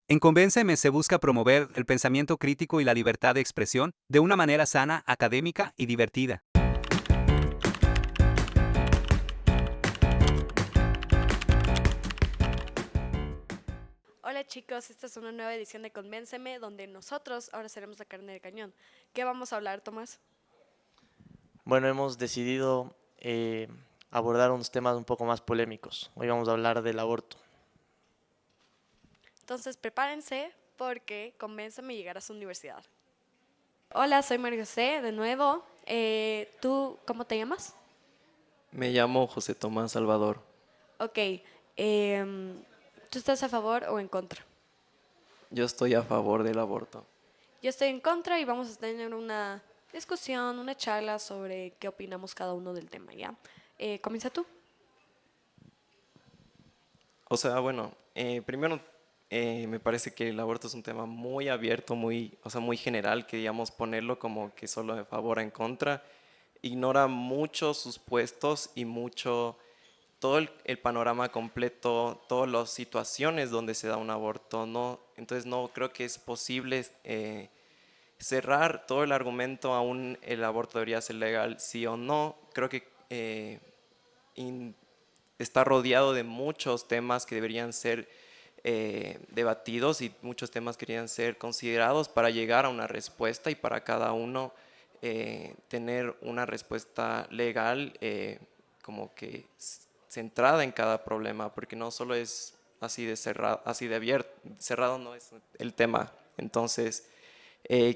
En Convénceme se busca promover el pensamiento crítico y la libertad de expresión de una manera sana, académica y divertida. Hola chicos, esta es una nueva edición de Convénceme, donde nosotros ahora seremos la carne de cañón. ¿Qué vamos a hablar, Tomás? Bueno, hemos decidido abordar unos temas un poco más polémicos. Hoy vamos a hablar del aborto. Entonces prepárense porque Convénceme llegará a su universidad. Hola, soy María José, de nuevo. ¿Tú cómo te llamas? Me llamo José Tomás Salvador. Ok, ¿tú estás a favor o en contra? Yo estoy a favor del aborto. Yo estoy en contra y vamos a tener una discusión, una charla sobre qué opinamos cada uno del tema, ¿ya? Comienza tú. O sea, bueno, primero me parece que el aborto es un tema muy abierto, muy general, que digamos ponerlo como que solo a favor o en contra, ignora mucho sus puestos y mucho todo el panorama completo, todas las situaciones donde se da un aborto, ¿no? Entonces no creo que es posible cerrar todo el argumento aún el aborto debería ser legal, sí o no. Creo que in- está rodeado de muchos temas que deberían ser debatidos y muchos temas que deberían ser considerados para llegar a una respuesta y para cada uno tener una respuesta legal como que centrada en cada problema, porque no solo es así de cerrado, así de abierto, cerrado no es el tema. Entonces,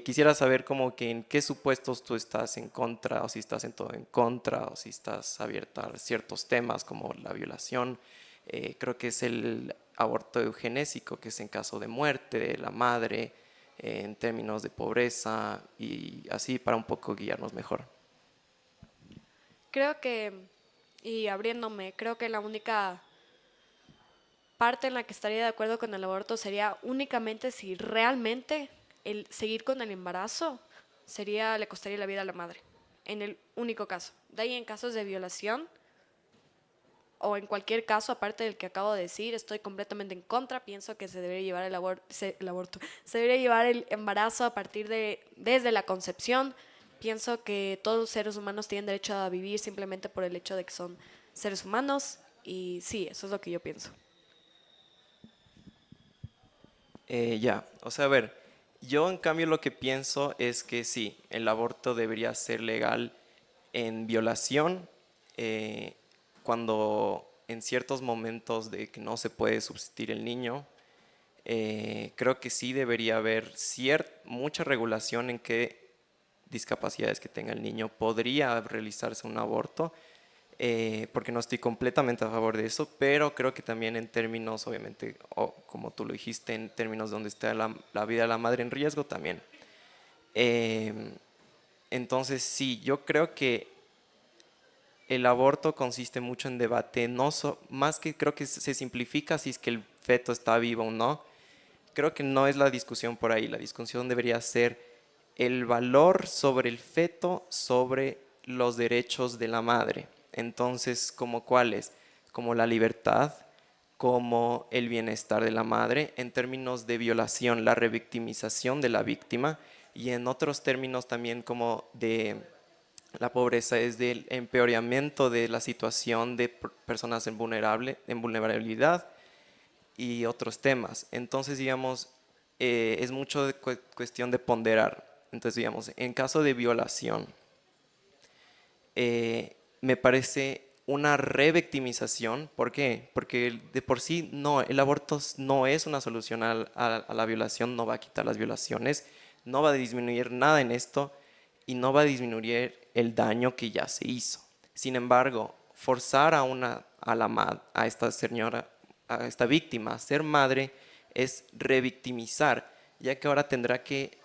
quisiera saber como que en qué supuestos tú estás en contra, o si estás en todo en contra, o si estás abierta a ciertos temas como la violación. Creo que es el aborto eugenésico, que es en caso de muerte de la madre, en términos de pobreza y así para un poco guiarnos mejor. Creo que, y abriéndome, creo que la única parte en la que estaría de acuerdo con el aborto sería únicamente si realmente el seguir con el embarazo le costaría la vida a la madre, en el único caso. De ahí en casos de violación o en cualquier caso, aparte del que acabo de decir, estoy completamente en contra. Pienso que se debería llevar el aborto, se debería llevar el embarazo a partir desde la concepción. Pienso que todos los seres humanos tienen derecho a vivir simplemente por el hecho de que son seres humanos. Y sí, eso es lo que yo pienso. Ya, o sea, a ver, yo en cambio lo que pienso es que sí, el aborto debería ser legal en violación, eh, cuando en ciertos momentos de que no se puede subsistir el niño, creo que sí debería haber mucha regulación en qué discapacidades que tenga el niño podría realizarse un aborto, porque no estoy completamente a favor de eso, pero creo que también en términos, obviamente, como tú lo dijiste, en términos donde está la vida de la madre en riesgo también. Eh, entonces, sí, yo creo que el aborto consiste mucho en debate, más que creo que se simplifica si es que el feto está vivo o no. Creo que no es la discusión por ahí, la discusión debería ser el valor sobre el feto, sobre los derechos de la madre. Entonces, ¿como cuáles? Como la libertad, como el bienestar de la madre, en términos de violación, la revictimización de la víctima, y en otros términos también como de la pobreza, es del empeoramiento de la situación de personas en vulnerabilidad y otros temas. Entonces, digamos, es mucho de cuestión de ponderar. Entonces, digamos, en caso de violación, me parece una revictimización. ¿Por qué? Porque de por sí no, el aborto no es una solución a la violación, no va a quitar las violaciones, no va a disminuir nada en esto y no va a disminuir el daño que ya se hizo. Sin embargo, forzar a esta señora, a esta víctima a ser madre es revictimizar, ya que ahora tendrá que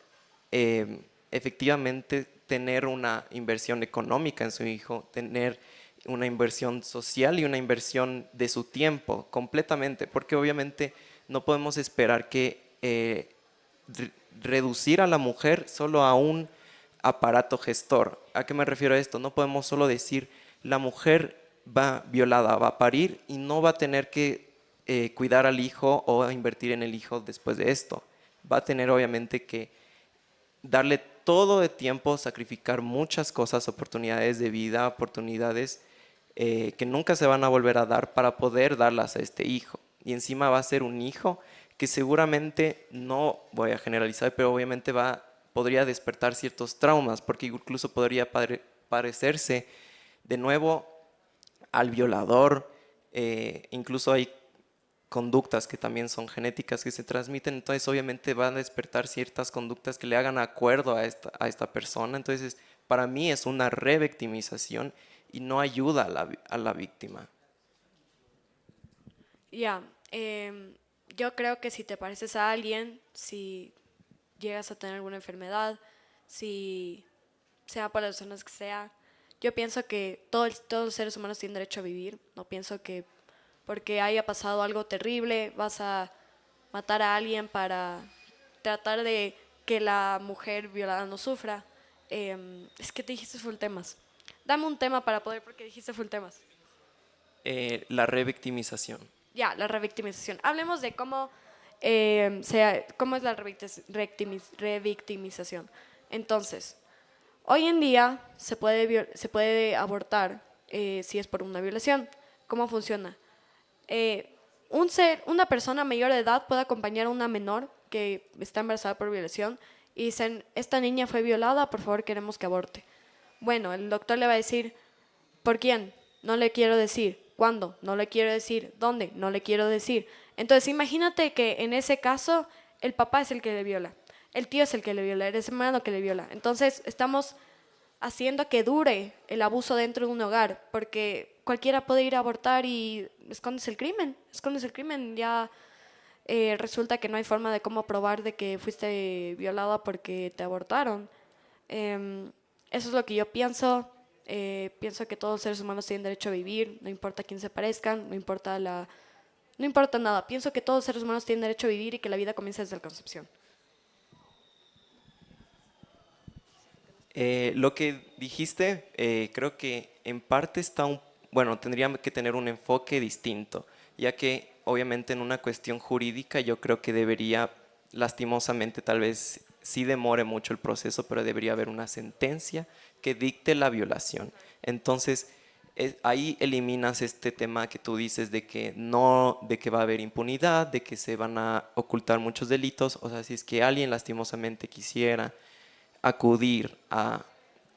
eh, efectivamente tener una inversión económica en su hijo, tener una inversión social y una inversión de su tiempo completamente, porque obviamente no podemos esperar que reducir a la mujer solo a un aparato gestor. ¿A qué me refiero a esto? No podemos solo decir la mujer va violada, va a parir y no va a tener que cuidar al hijo o invertir en el hijo después de esto. Va a tener obviamente que darle todo el tiempo, sacrificar muchas cosas, oportunidades de vida, oportunidades que nunca se van a volver a dar para poder darlas a este hijo. Y encima va a ser un hijo que seguramente, no voy a generalizar, pero obviamente podría despertar ciertos traumas, porque incluso podría parecerse de nuevo al violador. Incluso hay conductas que también son genéticas que se transmiten, entonces obviamente van a despertar ciertas conductas que le hagan acuerdo a esta persona. Entonces para mí es una revictimización y no ayuda a la víctima. Ya, yo creo que si te pareces a alguien, si llegas a tener alguna enfermedad, si sea por las razones que sea, yo pienso que todos los seres humanos tienen derecho a vivir. No pienso que porque haya pasado algo terrible vas a matar a alguien para tratar de que la mujer violada no sufra. Es que te dijiste full temas. Dame un tema para poder, porque dijiste full temas. La revictimización. Ya, la revictimización. Hablemos de cómo, cómo es la revictimización. Entonces, hoy en día se puede abortar si es por una violación. ¿Cómo funciona? Una persona mayor de edad puede acompañar a una menor que está embarazada por violación y dicen, esta niña fue violada, por favor queremos que aborte. Bueno, el doctor le va a decir, ¿por quién? No le quiero decir. ¿Cuándo? No le quiero decir. ¿Dónde? No le quiero decir. Entonces imagínate que en ese caso el papá es el que le viola, el tío es el que le viola, el hermano que le viola. Entonces estamos haciendo que dure el abuso dentro de un hogar, porque cualquiera puede ir a abortar y escondes el crimen, ya resulta que no hay forma de cómo probar de que fuiste violada porque te abortaron. Eso es lo que yo pienso. Pienso que todos los seres humanos tienen derecho a vivir, no importa quién se parezcan, no importa nada. Pienso que todos los seres humanos tienen derecho a vivir y que la vida comienza desde la concepción. Lo que dijiste, creo que en parte bueno, tendría que tener un enfoque distinto, ya que obviamente en una cuestión jurídica yo creo que debería, lastimosamente tal vez sí demore mucho el proceso, pero debería haber una sentencia que dicte la violación. Entonces, ahí eliminas este tema que tú dices de que va a haber impunidad, de que se van a ocultar muchos delitos. O sea, si es que alguien lastimosamente quisiera acudir a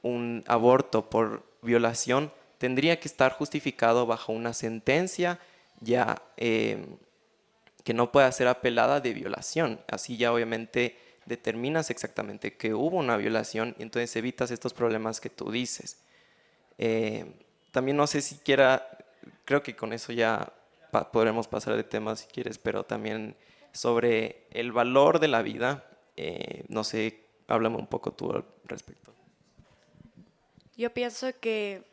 un aborto por violación, tendría que estar justificado bajo una sentencia ya que no pueda ser apelada de violación. Así ya obviamente determinas exactamente que hubo una violación y entonces evitas estos problemas que tú dices. También no sé si creo que con eso ya podremos pasar de tema si quieres, pero también sobre el valor de la vida, no sé, háblame un poco tú al respecto. Yo pienso que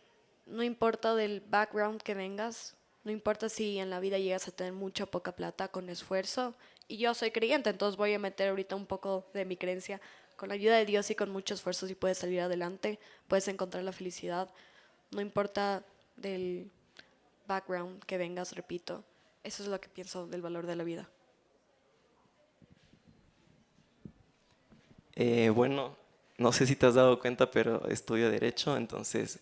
no importa del background que vengas, no importa si en la vida llegas a tener mucha o poca plata con esfuerzo. Y yo soy creyente, entonces voy a meter ahorita un poco de mi creencia. Con la ayuda de Dios y con mucho esfuerzo, si puedes salir adelante, puedes encontrar la felicidad. No importa del background que vengas, repito. Eso es lo que pienso del valor de la vida. Bueno, no sé si te has dado cuenta, pero estudio Derecho, entonces...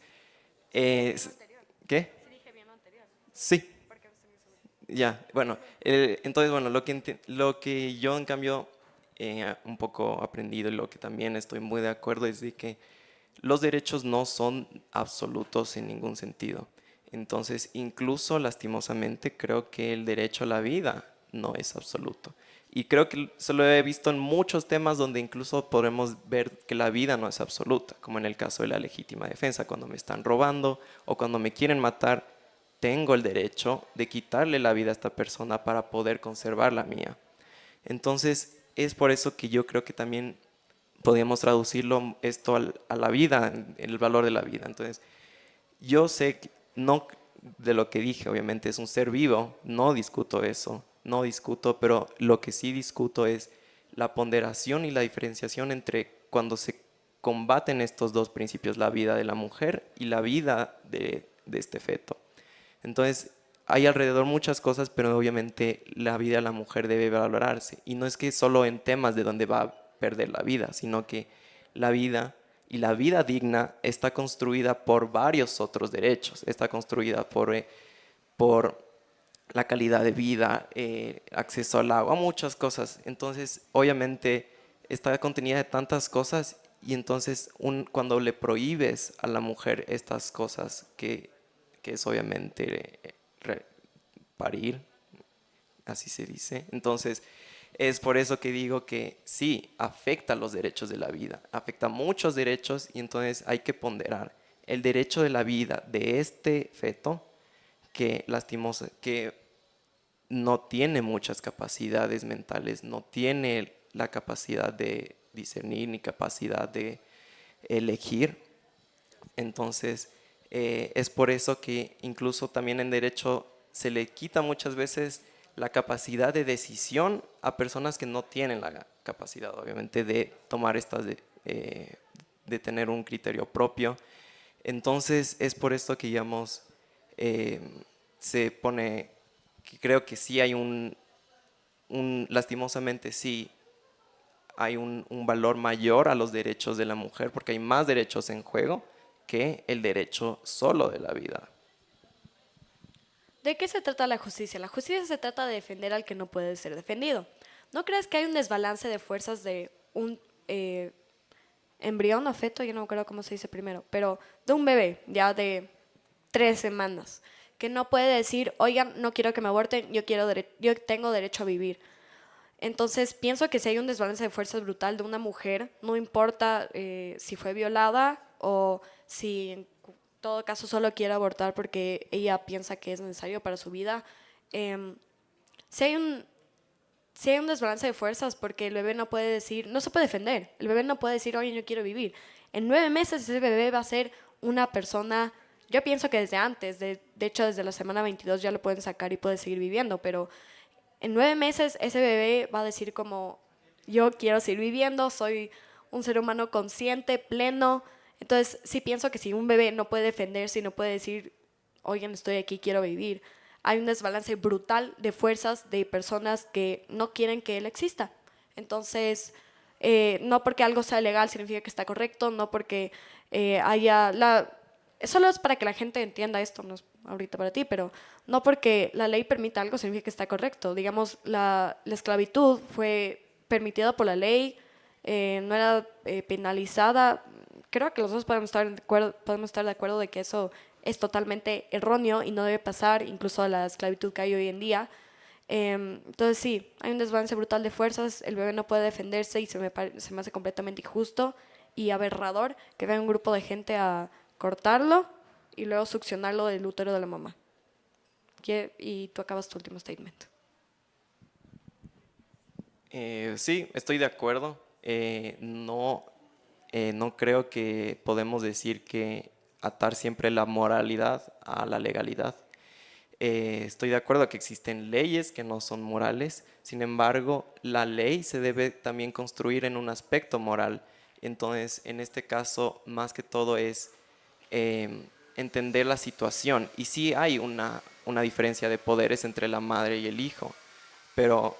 ¿Qué? Sí. Ya, bueno, entonces, bueno, lo que yo en cambio un poco aprendido y lo que también estoy muy de acuerdo es de que los derechos no son absolutos en ningún sentido. Entonces, incluso lastimosamente, creo que el derecho a la vida no es absoluto. Y creo que se lo he visto en muchos temas donde incluso podemos ver que la vida no es absoluta, como en el caso de la legítima defensa, cuando me están robando o cuando me quieren matar, tengo el derecho de quitarle la vida a esta persona para poder conservar la mía. Entonces, es por eso que yo creo que también podríamos traducirlo esto a la vida, el valor de la vida. Entonces, yo sé que no de lo que dije, obviamente es un ser vivo, no discuto eso, no discuto, pero lo que sí discuto es la ponderación y la diferenciación entre cuando se combaten estos dos principios, la vida de la mujer y la vida de este feto. Entonces, hay alrededor muchas cosas, pero obviamente la vida de la mujer debe valorarse. Y no es que solo en temas de donde va a perder la vida, sino que la vida y la vida digna está construida por varios otros derechos. Está construida por la calidad de vida, acceso al agua, muchas cosas. Entonces, obviamente, está contenida de tantas cosas y entonces cuando le prohíbes a la mujer estas cosas, que es obviamente parir, así se dice, entonces es por eso que digo que sí, afecta los derechos de la vida, afecta muchos derechos y entonces hay que ponderar el derecho de la vida de este feto que no tiene muchas capacidades mentales, no tiene la capacidad de discernir ni capacidad de elegir. Entonces, es por eso que incluso también en derecho se le quita muchas veces la capacidad de decisión a personas que no tienen la capacidad, obviamente, de tomar de tener un criterio propio. Entonces, es por esto que, digamos, se pone, que creo que sí hay lastimosamente sí, hay un valor mayor a los derechos de la mujer, porque hay más derechos en juego que el derecho solo de la vida. ¿De qué se trata la justicia? La justicia se trata de defender al que no puede ser defendido. ¿No crees que hay un desbalance de fuerzas de un embrión o feto? Yo no me acuerdo cómo se dice primero, pero de un bebé ya de 3 semanas, que no puede decir, oigan, no quiero que me aborten, yo tengo derecho a vivir. Entonces pienso que si hay un desbalance de fuerzas brutal de una mujer, no importa si fue violada o si en todo caso solo quiere abortar porque ella piensa que es necesario para su vida, si hay un desbalance de fuerzas porque el bebé no puede decir, no se puede defender, el bebé no puede decir, oye, yo quiero vivir. En 9 meses ese bebé va a ser una persona, yo pienso que desde antes, de hecho desde la semana 22 ya lo pueden sacar y puede seguir viviendo, pero en 9 meses ese bebé va a decir como, yo quiero seguir viviendo, soy un ser humano consciente, pleno. Entonces sí pienso que si un bebé no puede defenderse y no puede decir, oigan, estoy aquí, quiero vivir, hay un desbalance brutal de fuerzas de personas que no quieren que él exista. Entonces, no porque algo sea legal significa que está correcto, no porque haya solo es para que la gente entienda esto, no es ahorita para ti, pero no porque la ley permita algo significa que está correcto. Digamos, la esclavitud fue permitida por la ley, no era penalizada. Creo que los dos podemos estar de acuerdo de que eso es totalmente erróneo y no debe pasar, incluso a la esclavitud que hay hoy en día. Entonces sí, hay un desbalance brutal de fuerzas, el bebé no puede defenderse y se me hace completamente injusto y aberrador que venga un grupo de gente a cortarlo y luego succionarlo del útero de la mamá. Y tú acabas tu último statement. Sí, estoy de acuerdo. No creo que podemos decir que atar siempre la moralidad a la legalidad. Estoy de acuerdo que existen leyes que no son morales, sin embargo, la ley se debe también construir en un aspecto moral. Entonces, en este caso, más que todo es entender la situación. Y sí hay una diferencia de poderes entre la madre y el hijo, pero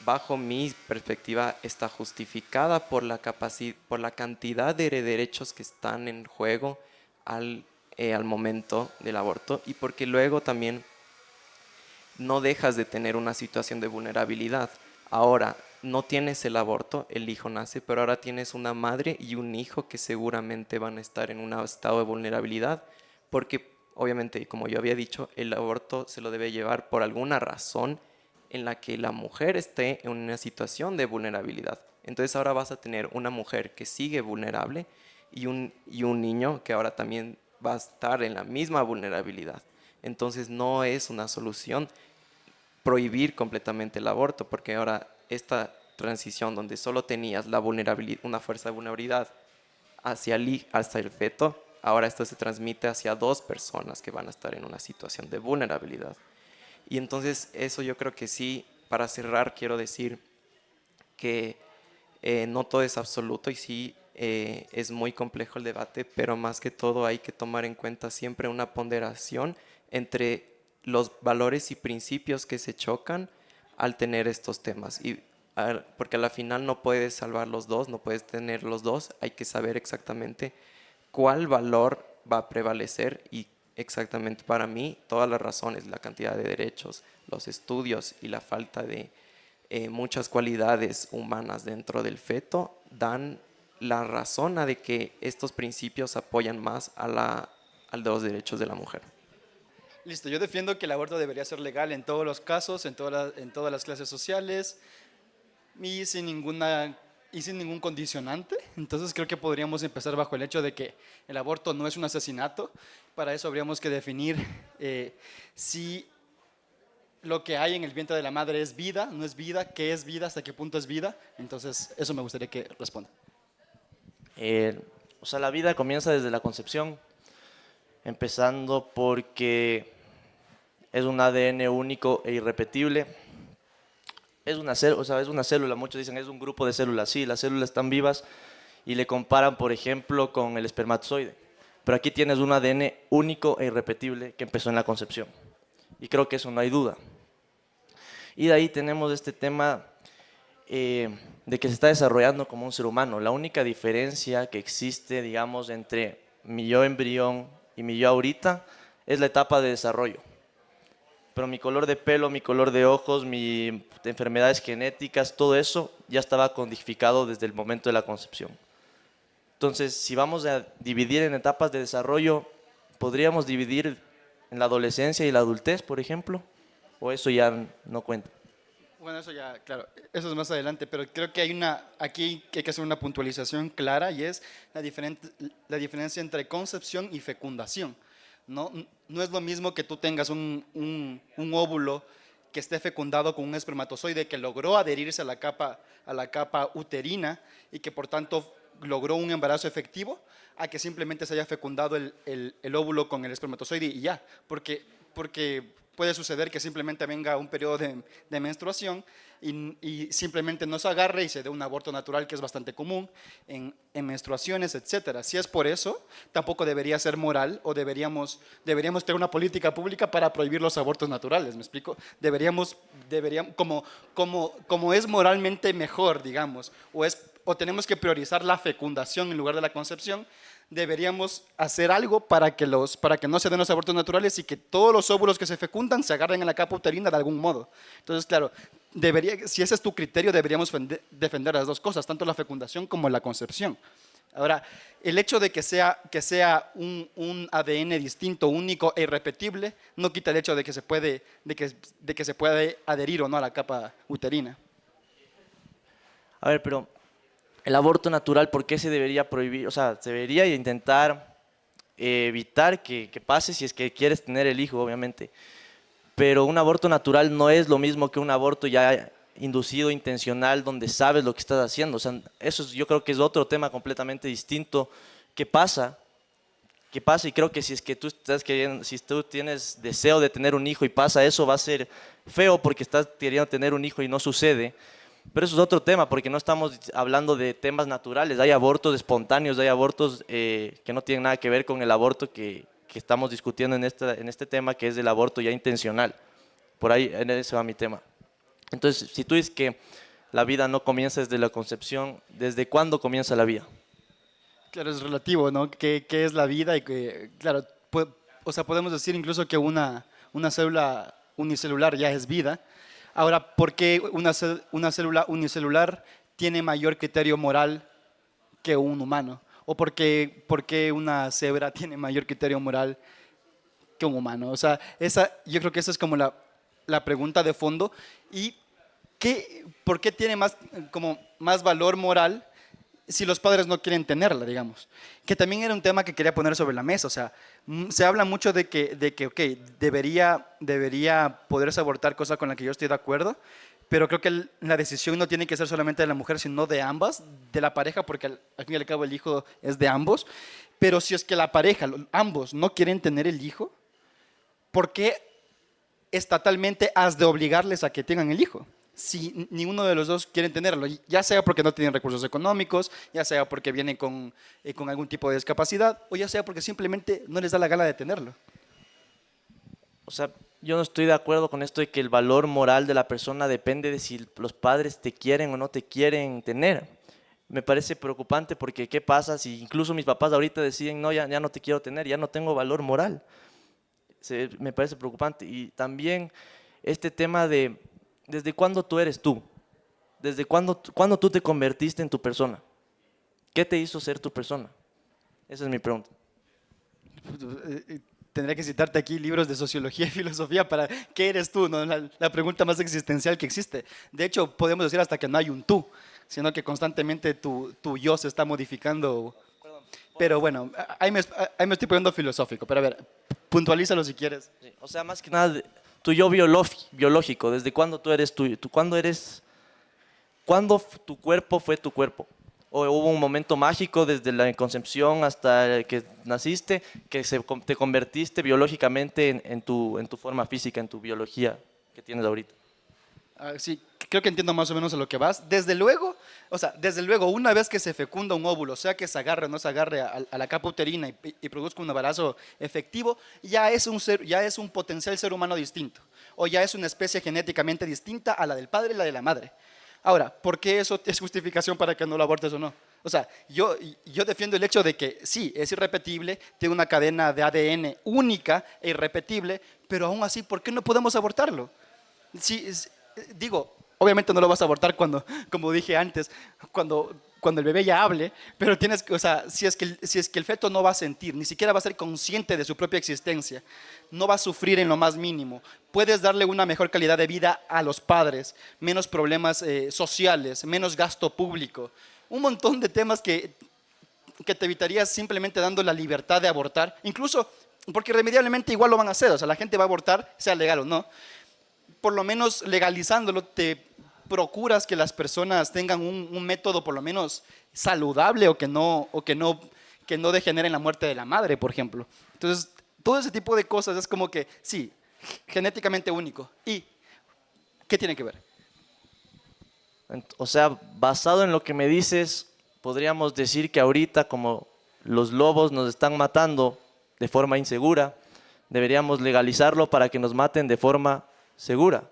bajo mi perspectiva está justificada por por la cantidad de derechos que están en juego al momento del aborto y porque luego también no dejas de tener una situación de vulnerabilidad. Ahora, no tienes el aborto, el hijo nace, pero ahora tienes una madre y un hijo que seguramente van a estar en un estado de vulnerabilidad porque obviamente, como yo había dicho, el aborto se lo debe llevar por alguna razón en la que la mujer esté en una situación de vulnerabilidad. Entonces ahora vas a tener una mujer que sigue vulnerable y un niño que ahora también va a estar en la misma vulnerabilidad. Entonces no es una solución prohibir completamente el aborto, porque ahora esta transición donde solo tenías la vulnerabilidad, una fuerza de vulnerabilidad hacia el feto, ahora esto se transmite hacia 2 personas que van a estar en una situación de vulnerabilidad. Y entonces eso yo creo que sí, para cerrar quiero decir que no todo es absoluto y sí es muy complejo el debate, pero más que todo hay que tomar en cuenta siempre una ponderación entre los valores y principios que se chocan al tener estos temas. Porque a la final no puedes salvar los dos, no puedes tener los dos, hay que saber exactamente cuál valor va a prevalecer y exactamente para mí todas las razones, la cantidad de derechos, los estudios y la falta de muchas cualidades humanas dentro del feto dan la razón a de que estos principios apoyan más a los derechos de la mujer. Listo, yo defiendo que el aborto debería ser legal en todos los casos, en todas las clases sociales y sin ningún condicionante. Entonces creo que podríamos empezar bajo el hecho de que el aborto no es un asesinato. Para eso habríamos que definir si lo que hay en el vientre de la madre es vida, no es vida, qué es vida, hasta qué punto es vida. Entonces eso me gustaría que responda. O sea, la vida comienza desde la concepción, empezando porque es un ADN único e irrepetible. Es una célula, muchos dicen es un grupo de células. Sí, las células están vivas y le comparan, por ejemplo, con el espermatozoide. Pero aquí tienes un ADN único e irrepetible que empezó en la concepción. Y creo que eso no hay duda. Y de ahí tenemos este tema de que se está desarrollando como un ser humano. La única diferencia que existe, digamos, entre mi yo embrión y mi yo ahorita es la etapa de desarrollo. Pero mi color de pelo, mi color de ojos, mis enfermedades genéticas, todo eso ya estaba codificado desde el momento de la concepción. Entonces, si vamos a dividir en etapas de desarrollo, podríamos dividir en la adolescencia y la adultez, por ejemplo, o eso ya no cuenta. Bueno, eso ya, claro, eso es más adelante, pero creo que aquí hay que hacer una puntualización clara y es la diferencia entre concepción y fecundación. No es lo mismo que tú tengas un óvulo que esté fecundado con un espermatozoide que logró adherirse a la capa uterina y que por tanto logró un embarazo efectivo, a que simplemente se haya fecundado el óvulo con el espermatozoide y ya, porque puede suceder que simplemente venga un periodo de menstruación y simplemente no se agarre y se dé un aborto natural, que es bastante común en menstruaciones, etcétera. Si es por eso, tampoco debería ser moral o deberíamos tener una política pública para prohibir los abortos naturales, ¿me explico? Deberíamos como es moralmente mejor, digamos, o tenemos que priorizar la fecundación en lugar de la concepción, deberíamos hacer algo para que no se den los abortos naturales y que todos los óvulos que se fecundan se agarren en la capa uterina de algún modo. Entonces, claro, si ese es tu criterio, deberíamos defender las dos cosas, tanto la fecundación como la concepción. Ahora, el hecho de que sea un ADN distinto, único e irrepetible, no quita el hecho de que se puede adherir o no a la capa uterina. A ver, pero el aborto natural, ¿por qué se debería prohibir? O sea, se debería intentar evitar que pase si es que quieres tener el hijo, obviamente. Pero un aborto natural no es lo mismo que un aborto ya inducido, intencional, donde sabes lo que estás haciendo. O sea, yo creo que es otro tema completamente distinto. ¿Qué pasa? Y creo que si es que si tú tienes deseo de tener un hijo y pasa eso, va a ser feo porque estás queriendo tener un hijo y no sucede. Pero eso es otro tema, porque no estamos hablando de temas naturales. Hay abortos espontáneos, hay abortos que no tienen nada que ver con el aborto que estamos discutiendo en este tema, que es el aborto ya intencional. Por ahí, en ese va mi tema. Entonces, si tú dices que la vida no comienza desde la concepción, ¿desde cuándo comienza la vida? Claro, es relativo, ¿no? ¿Qué es la vida? Y claro, podemos decir incluso que una célula unicelular ya es vida. Ahora, ¿por qué una célula unicelular tiene mayor criterio moral que un humano? ¿O por qué una cebra tiene mayor criterio moral que un humano? O sea, yo creo que esa es como la pregunta de fondo. ¿Y por qué tiene más valor moral si los padres no quieren tenerla, digamos? Que también era un tema que quería poner sobre la mesa. O sea, se habla mucho de que okay, debería poderse abortar, cosa con la que yo estoy de acuerdo, pero creo que la decisión no tiene que ser solamente de la mujer, sino de ambas, de la pareja, porque al fin y al cabo el hijo es de ambos. Pero si es que la pareja, ambos, no quieren tener el hijo, ¿por qué estatalmente has de obligarles a que tengan el hijo? Si ninguno de los dos quieren tenerlo, ya sea porque no tienen recursos económicos, ya sea porque vienen con algún tipo de discapacidad, o ya sea porque simplemente no les da la gana de tenerlo. O sea, Yo no estoy de acuerdo con esto de que el valor moral de la persona depende de si los padres te quieren o no te quieren tener. Me parece preocupante porque ¿qué pasa si incluso mis papás ahorita deciden, no, ya no te quiero tener, ya no tengo valor moral? Me parece preocupante. Y también este tema de, ¿desde cuándo tú eres tú? ¿Desde cuándo tú te convertiste en tu persona? ¿Qué te hizo ser tu persona? Esa es mi pregunta. Tendría que citarte aquí libros de sociología y filosofía para ¿qué eres tú? ¿No? La pregunta más existencial que existe. De hecho, podemos decir hasta que no hay un tú, sino que constantemente tu yo se está modificando. Pero bueno, ahí me estoy poniendo filosófico. Pero a ver, puntualízalo si quieres. Sí, o sea, más que nada, tu yo biológico, ¿desde cuándo tú eres tú? ¿Cuándo tu cuerpo fue tu cuerpo? ¿O hubo un momento mágico desde la concepción hasta que naciste, que te convertiste biológicamente en tu forma física, en tu biología que tienes ahorita? Sí, creo que entiendo más o menos a lo que vas. Desde luego, una vez que se fecunda un óvulo, sea que se agarre o no se agarre a la capa uterina y produzca un embarazo efectivo, ya es un potencial ser humano distinto, o ya es una especie genéticamente distinta a la del padre y la de la madre. Ahora, ¿por qué eso es justificación para que no lo abortes o no? O sea, yo defiendo el hecho de que sí, es irrepetible, tiene una cadena de ADN única e irrepetible, pero aún así, ¿por qué no podemos abortarlo? Sí, digo, obviamente no lo vas a abortar cuando, como dije antes, cuando el bebé ya hable, pero tienes que, o sea, si es que el feto no va a sentir, ni siquiera va a ser consciente de su propia existencia, no va a sufrir en lo más mínimo, puedes darle una mejor calidad de vida a los padres, menos problemas sociales, menos gasto público, un montón de temas que te evitarías simplemente dando la libertad de abortar, incluso porque irremediablemente igual lo van a hacer, o sea, la gente va a abortar, sea legal o no. Por lo menos legalizándolo, te procuras que las personas tengan un método por lo menos saludable o que no degeneren la muerte de la madre, por ejemplo. Entonces, todo ese tipo de cosas es como que, sí, genéticamente único. ¿Y qué tiene que ver? O sea, basado en lo que me dices, podríamos decir que ahorita como los lobos nos están matando de forma insegura, deberíamos legalizarlo para que nos maten de forma segura.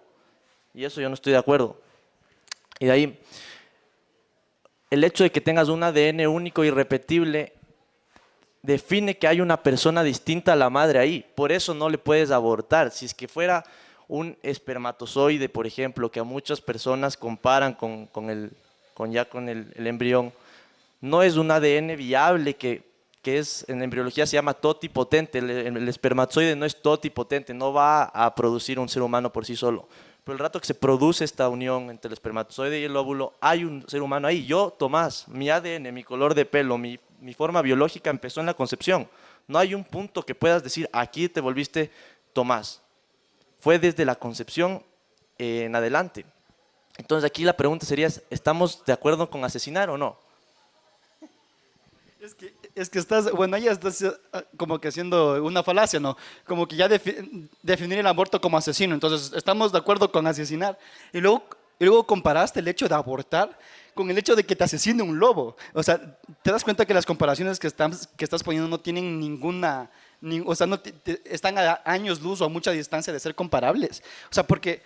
Y eso yo no estoy de acuerdo. Y de ahí, el hecho de que tengas un ADN único e irrepetible define que hay una persona distinta a la madre ahí. Por eso no le puedes abortar. Si es que fuera un espermatozoide, por ejemplo, que a muchas personas comparan con el embrión, no es un ADN viable que en embriología se llama totipotente. El espermatozoide no es totipotente, no va a producir un ser humano por sí solo. Pero el rato que se produce esta unión entre el espermatozoide y el óvulo, hay un ser humano ahí. Yo, Tomás, mi ADN, mi color de pelo, mi forma biológica empezó en la concepción. No hay un punto que puedas decir, aquí te volviste Tomás. Fue desde la concepción en adelante. Entonces aquí la pregunta sería, ¿estamos de acuerdo con asesinar o no? Es que ahí estás como que haciendo una falacia, ¿no? Como que ya definir el aborto como asesino. Entonces, estamos de acuerdo con asesinar. Y luego comparaste el hecho de abortar con el hecho de que te asesine un lobo. O sea, te das cuenta que las comparaciones que estás poniendo no tienen ninguna... o sea, están a años luz o a mucha distancia de ser comparables. O sea, porque,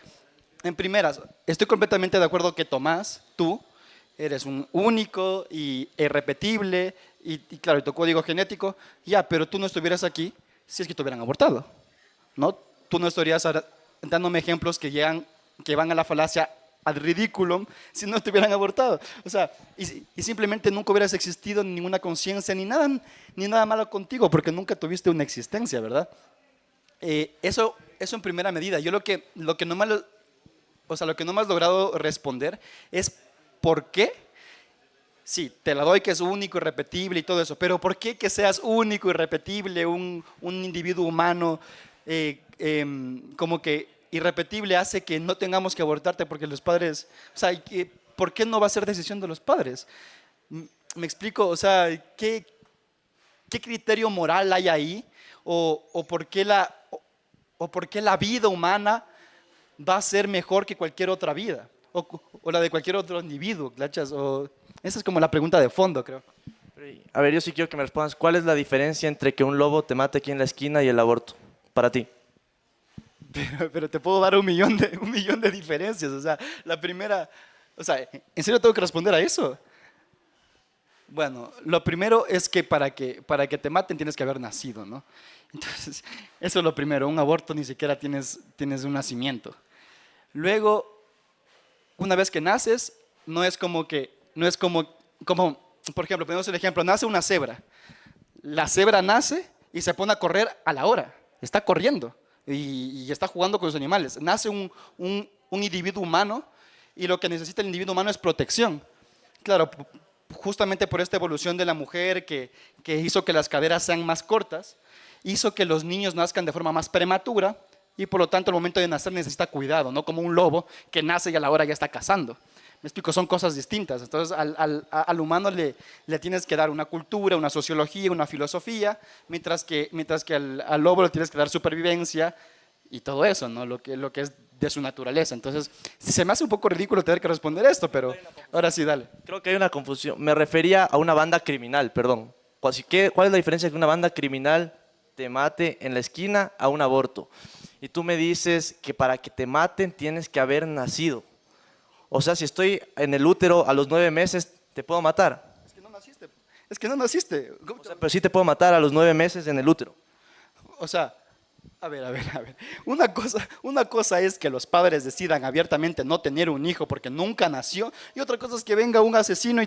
en primeras, estoy completamente de acuerdo que Tomás, tú, eres un único y irrepetible y claro, y tu código genético, ya, pero tú no estuvieras aquí si es que te hubieran abortado, ¿no? Tú no estarías ahora dándome ejemplos que van a la falacia ad ridiculum si no te hubieran abortado. O sea, y simplemente nunca hubieras existido ni ninguna conciencia ni nada malo contigo porque nunca tuviste una existencia, ¿verdad? Eso en primera medida. Yo lo que no me has logrado responder es ¿por qué? Sí, te la doy que es único, irrepetible y todo eso, pero ¿por qué que seas único, irrepetible, un individuo humano como que irrepetible hace que no tengamos que abortarte porque los padres, o sea, ¿por qué no va a ser decisión de los padres? ¿Me explico? O sea, ¿qué criterio moral hay ahí? ¿O por qué la vida humana va a ser mejor que cualquier otra vida? O la de cualquier otro individuo, ¿cachas? Esa es como la pregunta de fondo, creo. A ver, yo sí quiero que me respondas, ¿cuál es la diferencia entre que un lobo te mate aquí en la esquina y el aborto, para ti? Pero te puedo dar un millón de diferencias. O sea, la primera, o sea, ¿en serio tengo que responder a eso? Bueno, lo primero es que para que te maten tienes que haber nacido, ¿no? Entonces, eso es lo primero. Un aborto ni siquiera tienes un nacimiento. Luego, una vez que naces, no es como, por ejemplo, ponemos el ejemplo, nace una cebra. La cebra nace y se pone a correr a la hora. Está corriendo y está jugando con los animales. Nace un individuo humano y lo que necesita el individuo humano es protección. Claro, justamente por esta evolución de la mujer que hizo que las caderas sean más cortas, hizo que los niños nazcan de forma más prematura y por lo tanto al momento de nacer necesita cuidado, no como un lobo que nace y a la hora ya está cazando. Me explico, son cosas distintas. Entonces al humano le tienes que dar una cultura, una sociología, una filosofía, mientras que al lobo le tienes que dar supervivencia y todo eso, ¿no? Lo que es de su naturaleza. Entonces, se me hace un poco ridículo tener que responder esto, pero ahora sí, dale. Creo que hay una confusión. Me refería a una banda criminal, perdón. ¿Cuál es la diferencia de que una banda criminal te mate en la esquina a un aborto? Y tú me dices que para que te maten tienes que haber nacido. O sea, si estoy en el útero a los 9 meses, ¿te puedo matar? Es que no naciste. Es que no naciste. O sea, pero sí te puedo matar a los 9 meses en el útero. O sea, a ver. Una cosa es que los padres decidan abiertamente no tener un hijo porque nunca nació, y otra cosa es que venga un asesino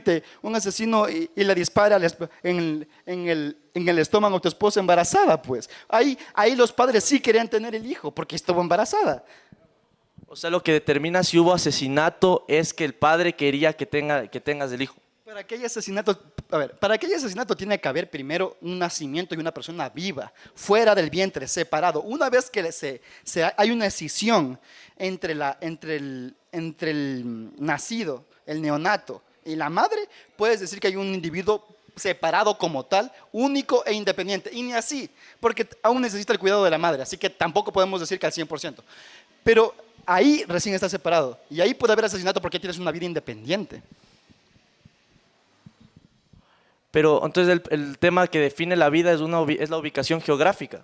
y le dispare en el estómago a tu esposa embarazada, pues. Ahí los padres sí querían tener el hijo porque estuvo embarazada. O sea, lo que determina si hubo asesinato es que el padre quería que tengas el hijo. Para que haya asesinato, tiene que haber primero un nacimiento y una persona viva, fuera del vientre, separado. Una vez que hay una escisión entre el nacido, el neonato y la madre, puedes decir que hay un individuo separado como tal, único e independiente. Y ni así, porque aún necesita el cuidado de la madre, así que tampoco podemos decir que al 100%. Pero ahí recién está separado. Y ahí puede haber asesinato porque tienes una vida independiente. Pero entonces el tema que define la vida es la ubicación geográfica.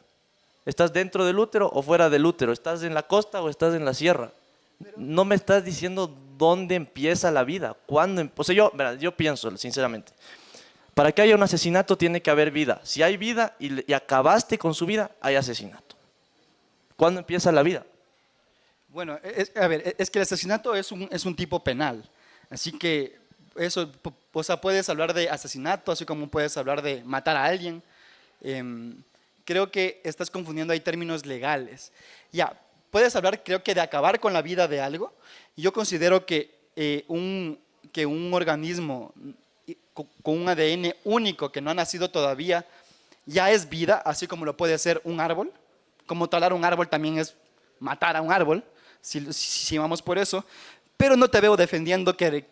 ¿Estás dentro del útero o fuera del útero? ¿Estás en la costa o estás en la sierra? No me estás diciendo dónde empieza la vida. ¿Cuándo? O sea, yo pienso, sinceramente, para que haya un asesinato tiene que haber vida. Si hay vida y acabaste con su vida, hay asesinato. ¿Cuándo empieza la vida? Bueno, es que el asesinato es un tipo penal. Así que eso, o sea, puedes hablar de asesinato, así como puedes hablar de matar a alguien. Creo que estás confundiendo ahí términos legales. Ya, puedes hablar, creo que de acabar con la vida de algo. Yo considero que un organismo con un ADN único que no ha nacido todavía ya es vida, así como lo puede ser un árbol. Como talar un árbol también es matar a un árbol, si vamos por eso. Pero no te veo defendiendo de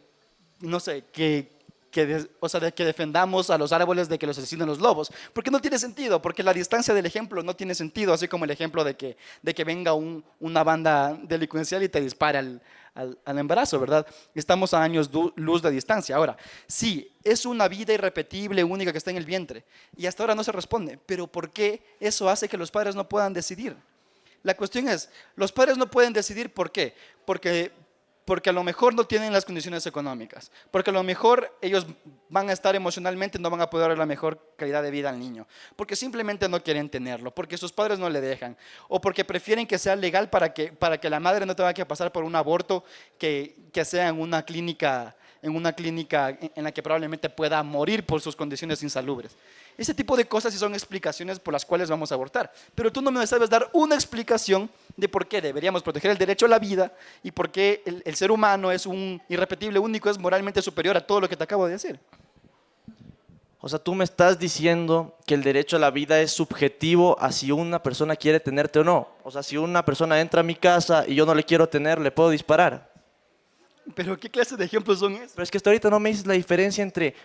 que defendamos a los árboles de que los asesinen los lobos, porque no tiene sentido, porque la distancia del ejemplo no tiene sentido, así como el ejemplo de que venga una banda delincuencial y te dispare al embarazo, ¿verdad? Estamos a años luz de distancia. Ahora, sí, es una vida irrepetible, única que está en el vientre, y hasta ahora no se responde, pero ¿por qué eso hace que los padres no puedan decidir? La cuestión es, los padres no pueden decidir, ¿por qué? Porque a lo mejor no tienen las condiciones económicas, porque a lo mejor ellos van a estar emocionalmente, no van a poder dar la mejor calidad de vida al niño, porque simplemente no quieren tenerlo, porque sus padres no le dejan, o porque prefieren que sea legal para que la madre no tenga que pasar por un aborto que sea en una clínica en la que probablemente pueda morir por sus condiciones insalubres. Ese tipo de cosas sí son explicaciones por las cuales vamos a abortar. Pero tú no me sabes dar una explicación de por qué deberíamos proteger el derecho a la vida y por qué el ser humano es un irrepetible único, es moralmente superior a todo lo que te acabo de decir. O sea, tú me estás diciendo que el derecho a la vida es subjetivo a si una persona quiere tenerte o no. O sea, si una persona entra a mi casa y yo no le quiero tener, ¿le puedo disparar? ¿Pero qué clase de ejemplos son esos? Pero es que hasta ahorita no me dices la diferencia entre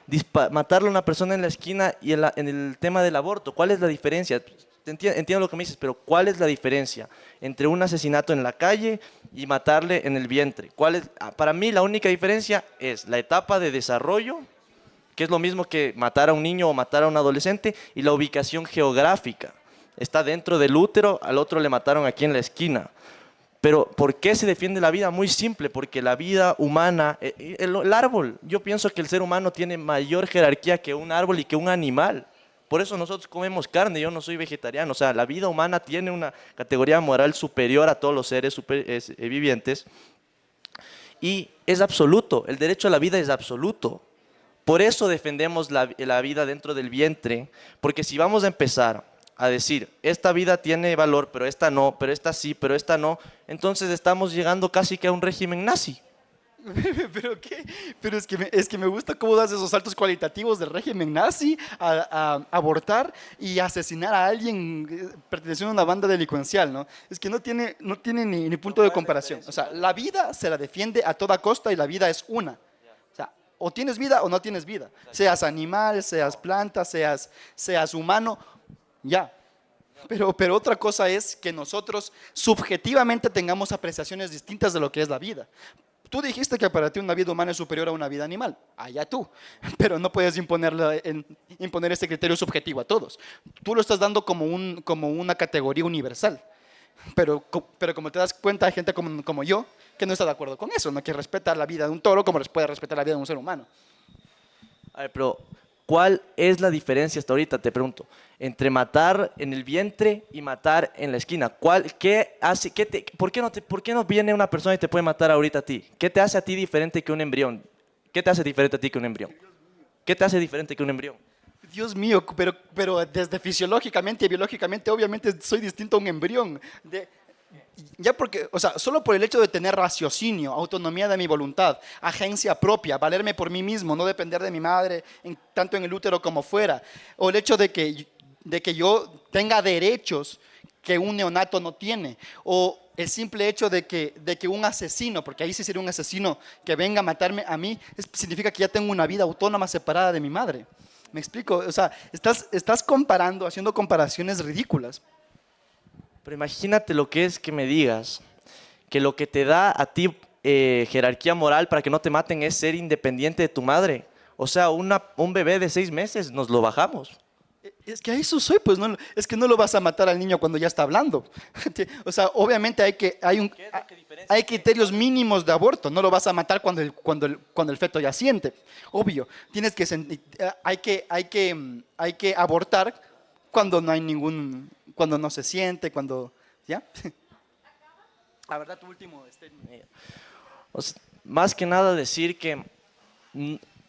matarle a una persona en la esquina y en el tema del aborto. ¿Cuál es la diferencia? Entiendo lo que me dices, pero ¿cuál es la diferencia entre un asesinato en la calle y matarle en el vientre? Para mí la única diferencia es la etapa de desarrollo, que es lo mismo que matar a un niño o matar a un adolescente, y la ubicación geográfica, está dentro del útero, al otro le mataron aquí en la esquina. Pero ¿por qué se defiende la vida? Muy simple, porque la vida humana, el árbol, yo pienso que el ser humano tiene mayor jerarquía que un árbol y que un animal. Por eso nosotros comemos carne, yo no soy vegetariano. O sea, la vida humana tiene una categoría moral superior a todos los seres vivientes y es absoluto, el derecho a la vida es absoluto. Por eso defendemos la vida dentro del vientre, porque si vamos a empezar a decir, esta vida tiene valor, pero esta no, pero esta sí, pero esta no, entonces estamos llegando casi que a un régimen nazi. ¿Pero qué? Pero es que me gusta cómo das esos saltos cualitativos del régimen nazi a abortar y asesinar a alguien perteneciendo a una banda delincuencial, ¿no? Es que no tiene ni punto de comparación. O sea, la vida se la defiende a toda costa y la vida es una. O sea, o tienes vida o no tienes vida. Seas animal, seas planta, seas humano, ya. Pero otra cosa es que nosotros subjetivamente tengamos apreciaciones distintas de lo que es la vida. Tú dijiste que para ti una vida humana es superior a una vida animal, allá tú, pero no puedes imponer ese criterio subjetivo a todos. Tú lo estás dando como una categoría universal, pero como te das cuenta hay gente como yo que no está de acuerdo con eso, ¿no? Que respeta la vida de un toro como puede respetar la vida de un ser humano. A ver, pero ¿cuál es la diferencia hasta ahorita, te pregunto, entre matar en el vientre y matar en la esquina? ¿Qué hace, por qué no viene una persona y te puede matar ahorita a ti? ¿Qué te hace a ti diferente que un embrión? ¿Qué te hace diferente a ti que un embrión? ¿Qué te hace diferente que un embrión? Dios mío, pero desde fisiológicamente y biológicamente obviamente soy distinto a un embrión. Ya porque, o sea, solo por el hecho de tener raciocinio, autonomía de mi voluntad, agencia propia, valerme por mí mismo, no depender de mi madre, tanto en el útero como fuera, o el hecho de que yo tenga derechos que un neonato no tiene, o el simple hecho de que un asesino, porque ahí sí sería un asesino que venga a matarme a mí, significa que ya tengo una vida autónoma separada de mi madre. ¿Me explico? O sea, estás comparando, haciendo comparaciones ridículas. Pero imagínate lo que es que me digas que lo que te da a ti jerarquía moral para que no te maten es ser independiente de tu madre. O sea, un bebé de 6 meses nos lo bajamos. Es que a eso soy, pues no, es que no lo vas a matar al niño cuando ya está hablando. O sea, obviamente hay criterios mínimos de aborto. No lo vas a matar cuando el feto ya siente. Obvio, hay que abortar cuando no hay cuando no se siente, ¿ya? La verdad, tu último statement. O sea, más que nada decir que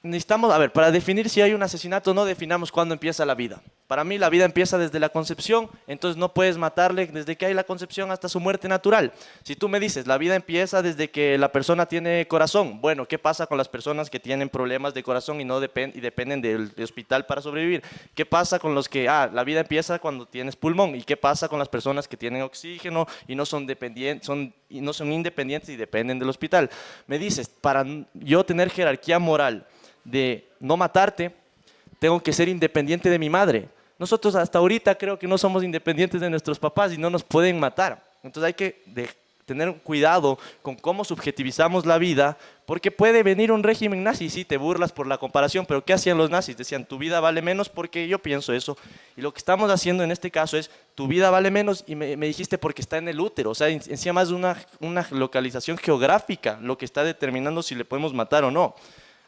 necesitamos, a ver, para definir si hay un asesinato, no definamos cuándo empieza la vida. Para mí la vida empieza desde la concepción, entonces no puedes matarle desde que hay la concepción hasta su muerte natural. Si tú me dices, la vida empieza desde que la persona tiene corazón, bueno, ¿qué pasa con las personas que tienen problemas de corazón y dependen del hospital para sobrevivir? ¿Qué pasa con los que, la vida empieza cuando tienes pulmón? ¿Y qué pasa con las personas que tienen oxígeno y no son independientes y dependen del hospital? Me dices, para yo tener jerarquía moral de no matarte, tengo que ser independiente de mi madre. Nosotros hasta ahorita creo que no somos independientes de nuestros papás y no nos pueden matar. Entonces hay que tener cuidado con cómo subjetivizamos la vida, porque puede venir un régimen nazi, sí, te burlas por la comparación, pero ¿qué hacían los nazis? Decían, tu vida vale menos porque yo pienso eso. Y lo que estamos haciendo en este caso es, tu vida vale menos y me dijiste porque está en el útero. O sea, encima es una localización geográfica lo que está determinando si le podemos matar o no.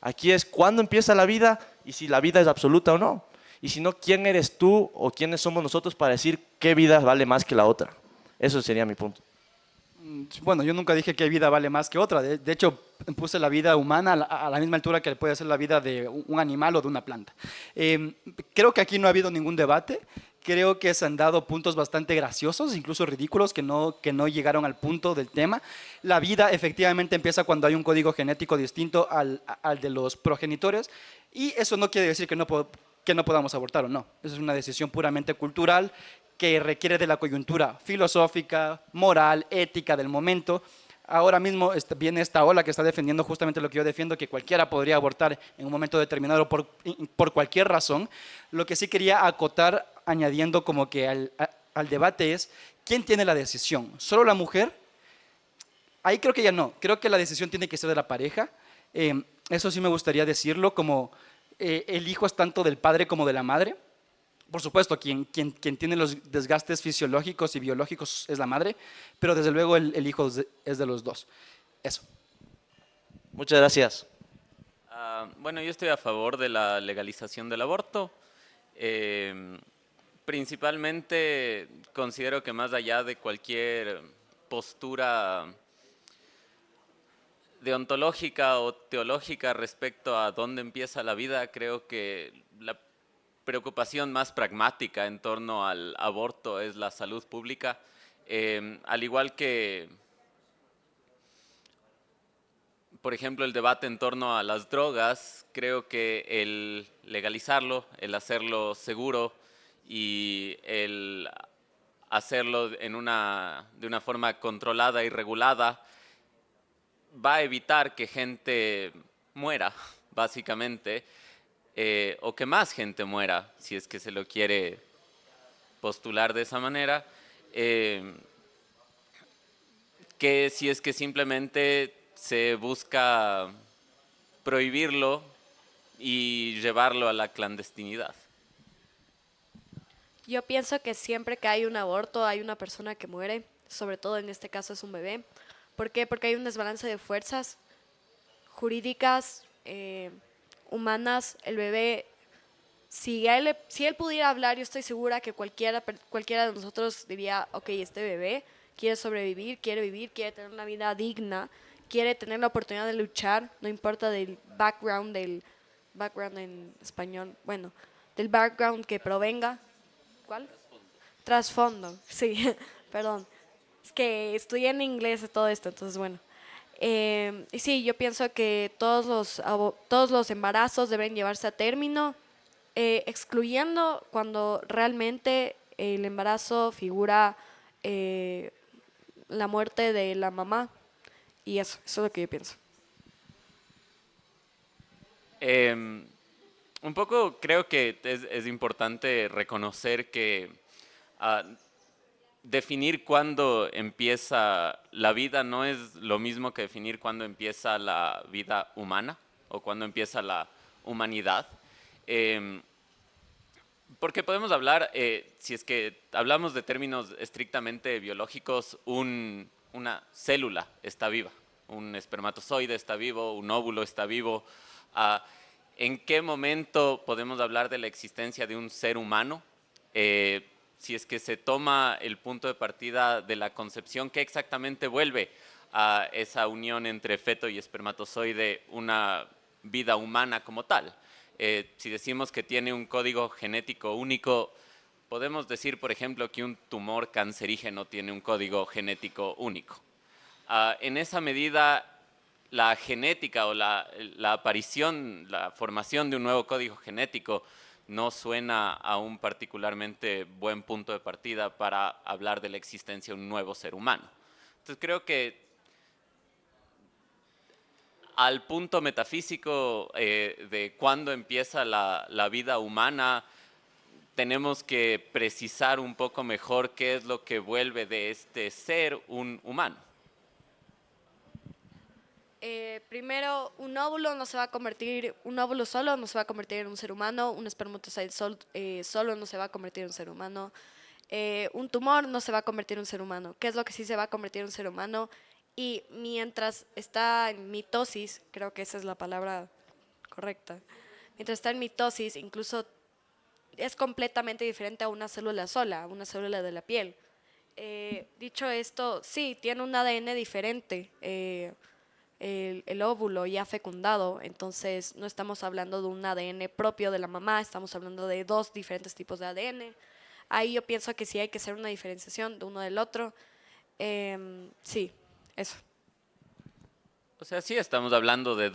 Aquí es cuándo empieza la vida y si la vida es absoluta o no. Y si no, ¿quién eres tú o quiénes somos nosotros para decir qué vida vale más que la otra? Eso sería mi punto. Bueno, yo nunca dije que vida vale más que otra. De hecho, puse la vida humana a la misma altura que puede ser la vida de un animal o de una planta. Creo que aquí no ha habido ningún debate. Creo que se han dado puntos bastante graciosos, incluso ridículos, que no llegaron al punto del tema. La vida efectivamente empieza cuando hay un código genético distinto al de los progenitores, y eso no quiere decir que no podamos abortar o no. Eso es una decisión puramente cultural que requiere de la coyuntura filosófica, moral, ética del momento. Ahora mismo viene esta ola que está defendiendo justamente lo que yo defiendo, que cualquiera podría abortar en un momento determinado por cualquier razón. Lo que sí quería acotar, añadiendo como que al debate es, ¿quién tiene la decisión? ¿Solo la mujer? Ahí creo que ya no. Creo que la decisión tiene que ser de la pareja. Eso sí me gustaría decirlo, como el hijo es tanto del padre como de la madre. Por supuesto, quien tiene los desgastes fisiológicos y biológicos es la madre, pero desde luego el hijo es de los dos. Eso. Muchas gracias. Bueno, yo estoy a favor de la legalización del aborto. Principalmente considero que más allá de cualquier postura deontológica o teológica respecto a dónde empieza la vida, creo que la preocupación más pragmática en torno al aborto es la salud pública, al igual que, por ejemplo, el debate en torno a las drogas. Creo que el legalizarlo, el hacerlo seguro y el hacerlo de una forma controlada y regulada va a evitar que gente muera, básicamente, o que más gente muera, si es que se lo quiere postular de esa manera, que si es que simplemente se busca prohibirlo y llevarlo a la clandestinidad. Yo pienso que siempre que hay un aborto hay una persona que muere, sobre todo en este caso es un bebé. ¿Por qué? Porque hay un desbalance de fuerzas jurídicas, humanas. El bebé, si él pudiera hablar, yo estoy segura que cualquiera de nosotros diría, ok, este bebé quiere sobrevivir, quiere vivir, quiere tener una vida digna, quiere tener la oportunidad de luchar, no importa del background en español, bueno, del background que provenga. ¿Cuál? Trasfondo, sí, perdón. Es que estudié en inglés todo esto, entonces bueno. Y sí, yo pienso que todos los embarazos deben llevarse a término, excluyendo cuando realmente el embarazo figura la muerte de la mamá. Y eso es lo que yo pienso. Un poco creo que es importante reconocer que definir cuándo empieza la vida no es lo mismo que definir cuándo empieza la vida humana o cuándo empieza la humanidad. Porque podemos hablar, si es que hablamos de términos estrictamente biológicos, una célula está viva, un espermatozoide está vivo, un óvulo está vivo. ¿En qué momento podemos hablar de la existencia de un ser humano? Si es que se toma el punto de partida de la concepción, ¿qué exactamente vuelve a esa unión entre feto y espermatozoide una vida humana como tal? Si decimos que tiene un código genético único, podemos decir, por ejemplo, que un tumor cancerígeno tiene un código genético único. En esa medida, la genética o la aparición, la formación de un nuevo código genético no suena a un particularmente buen punto de partida para hablar de la existencia de un nuevo ser humano. Entonces creo que al punto metafísico de cuándo empieza la vida humana, tenemos que precisar un poco mejor qué es lo que vuelve de este ser un humano. Primero, un óvulo solo no se va a convertir en un ser humano, un espermatozoide solo no se va a convertir en un ser humano, un tumor no se va a convertir en un ser humano. ¿Qué es lo que sí se va a convertir en un ser humano? Y mientras está en mitosis, creo que esa es la palabra correcta, mientras está en mitosis, incluso es completamente diferente a una célula sola, a una célula de la piel. Dicho esto, sí, tiene un ADN diferente. El óvulo ya fecundado, entonces no estamos hablando de un ADN propio de la mamá, estamos hablando de dos diferentes tipos de ADN. Ahí yo pienso que sí hay que hacer una diferenciación de uno del otro. Sí, eso. O sea, sí estamos hablando de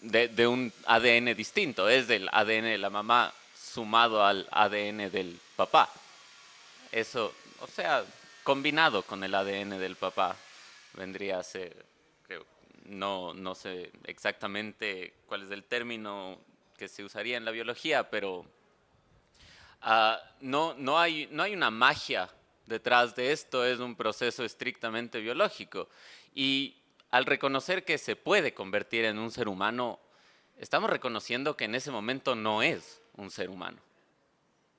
de un ADN distinto, es del ADN de la mamá sumado al ADN del papá. Eso, o sea, combinado con el ADN del papá. Vendría a ser, creo, no sé exactamente cuál es el término que se usaría en la biología, pero no hay una magia detrás de esto, es un proceso estrictamente biológico. Y al reconocer que se puede convertir en un ser humano, estamos reconociendo que en ese momento no es un ser humano.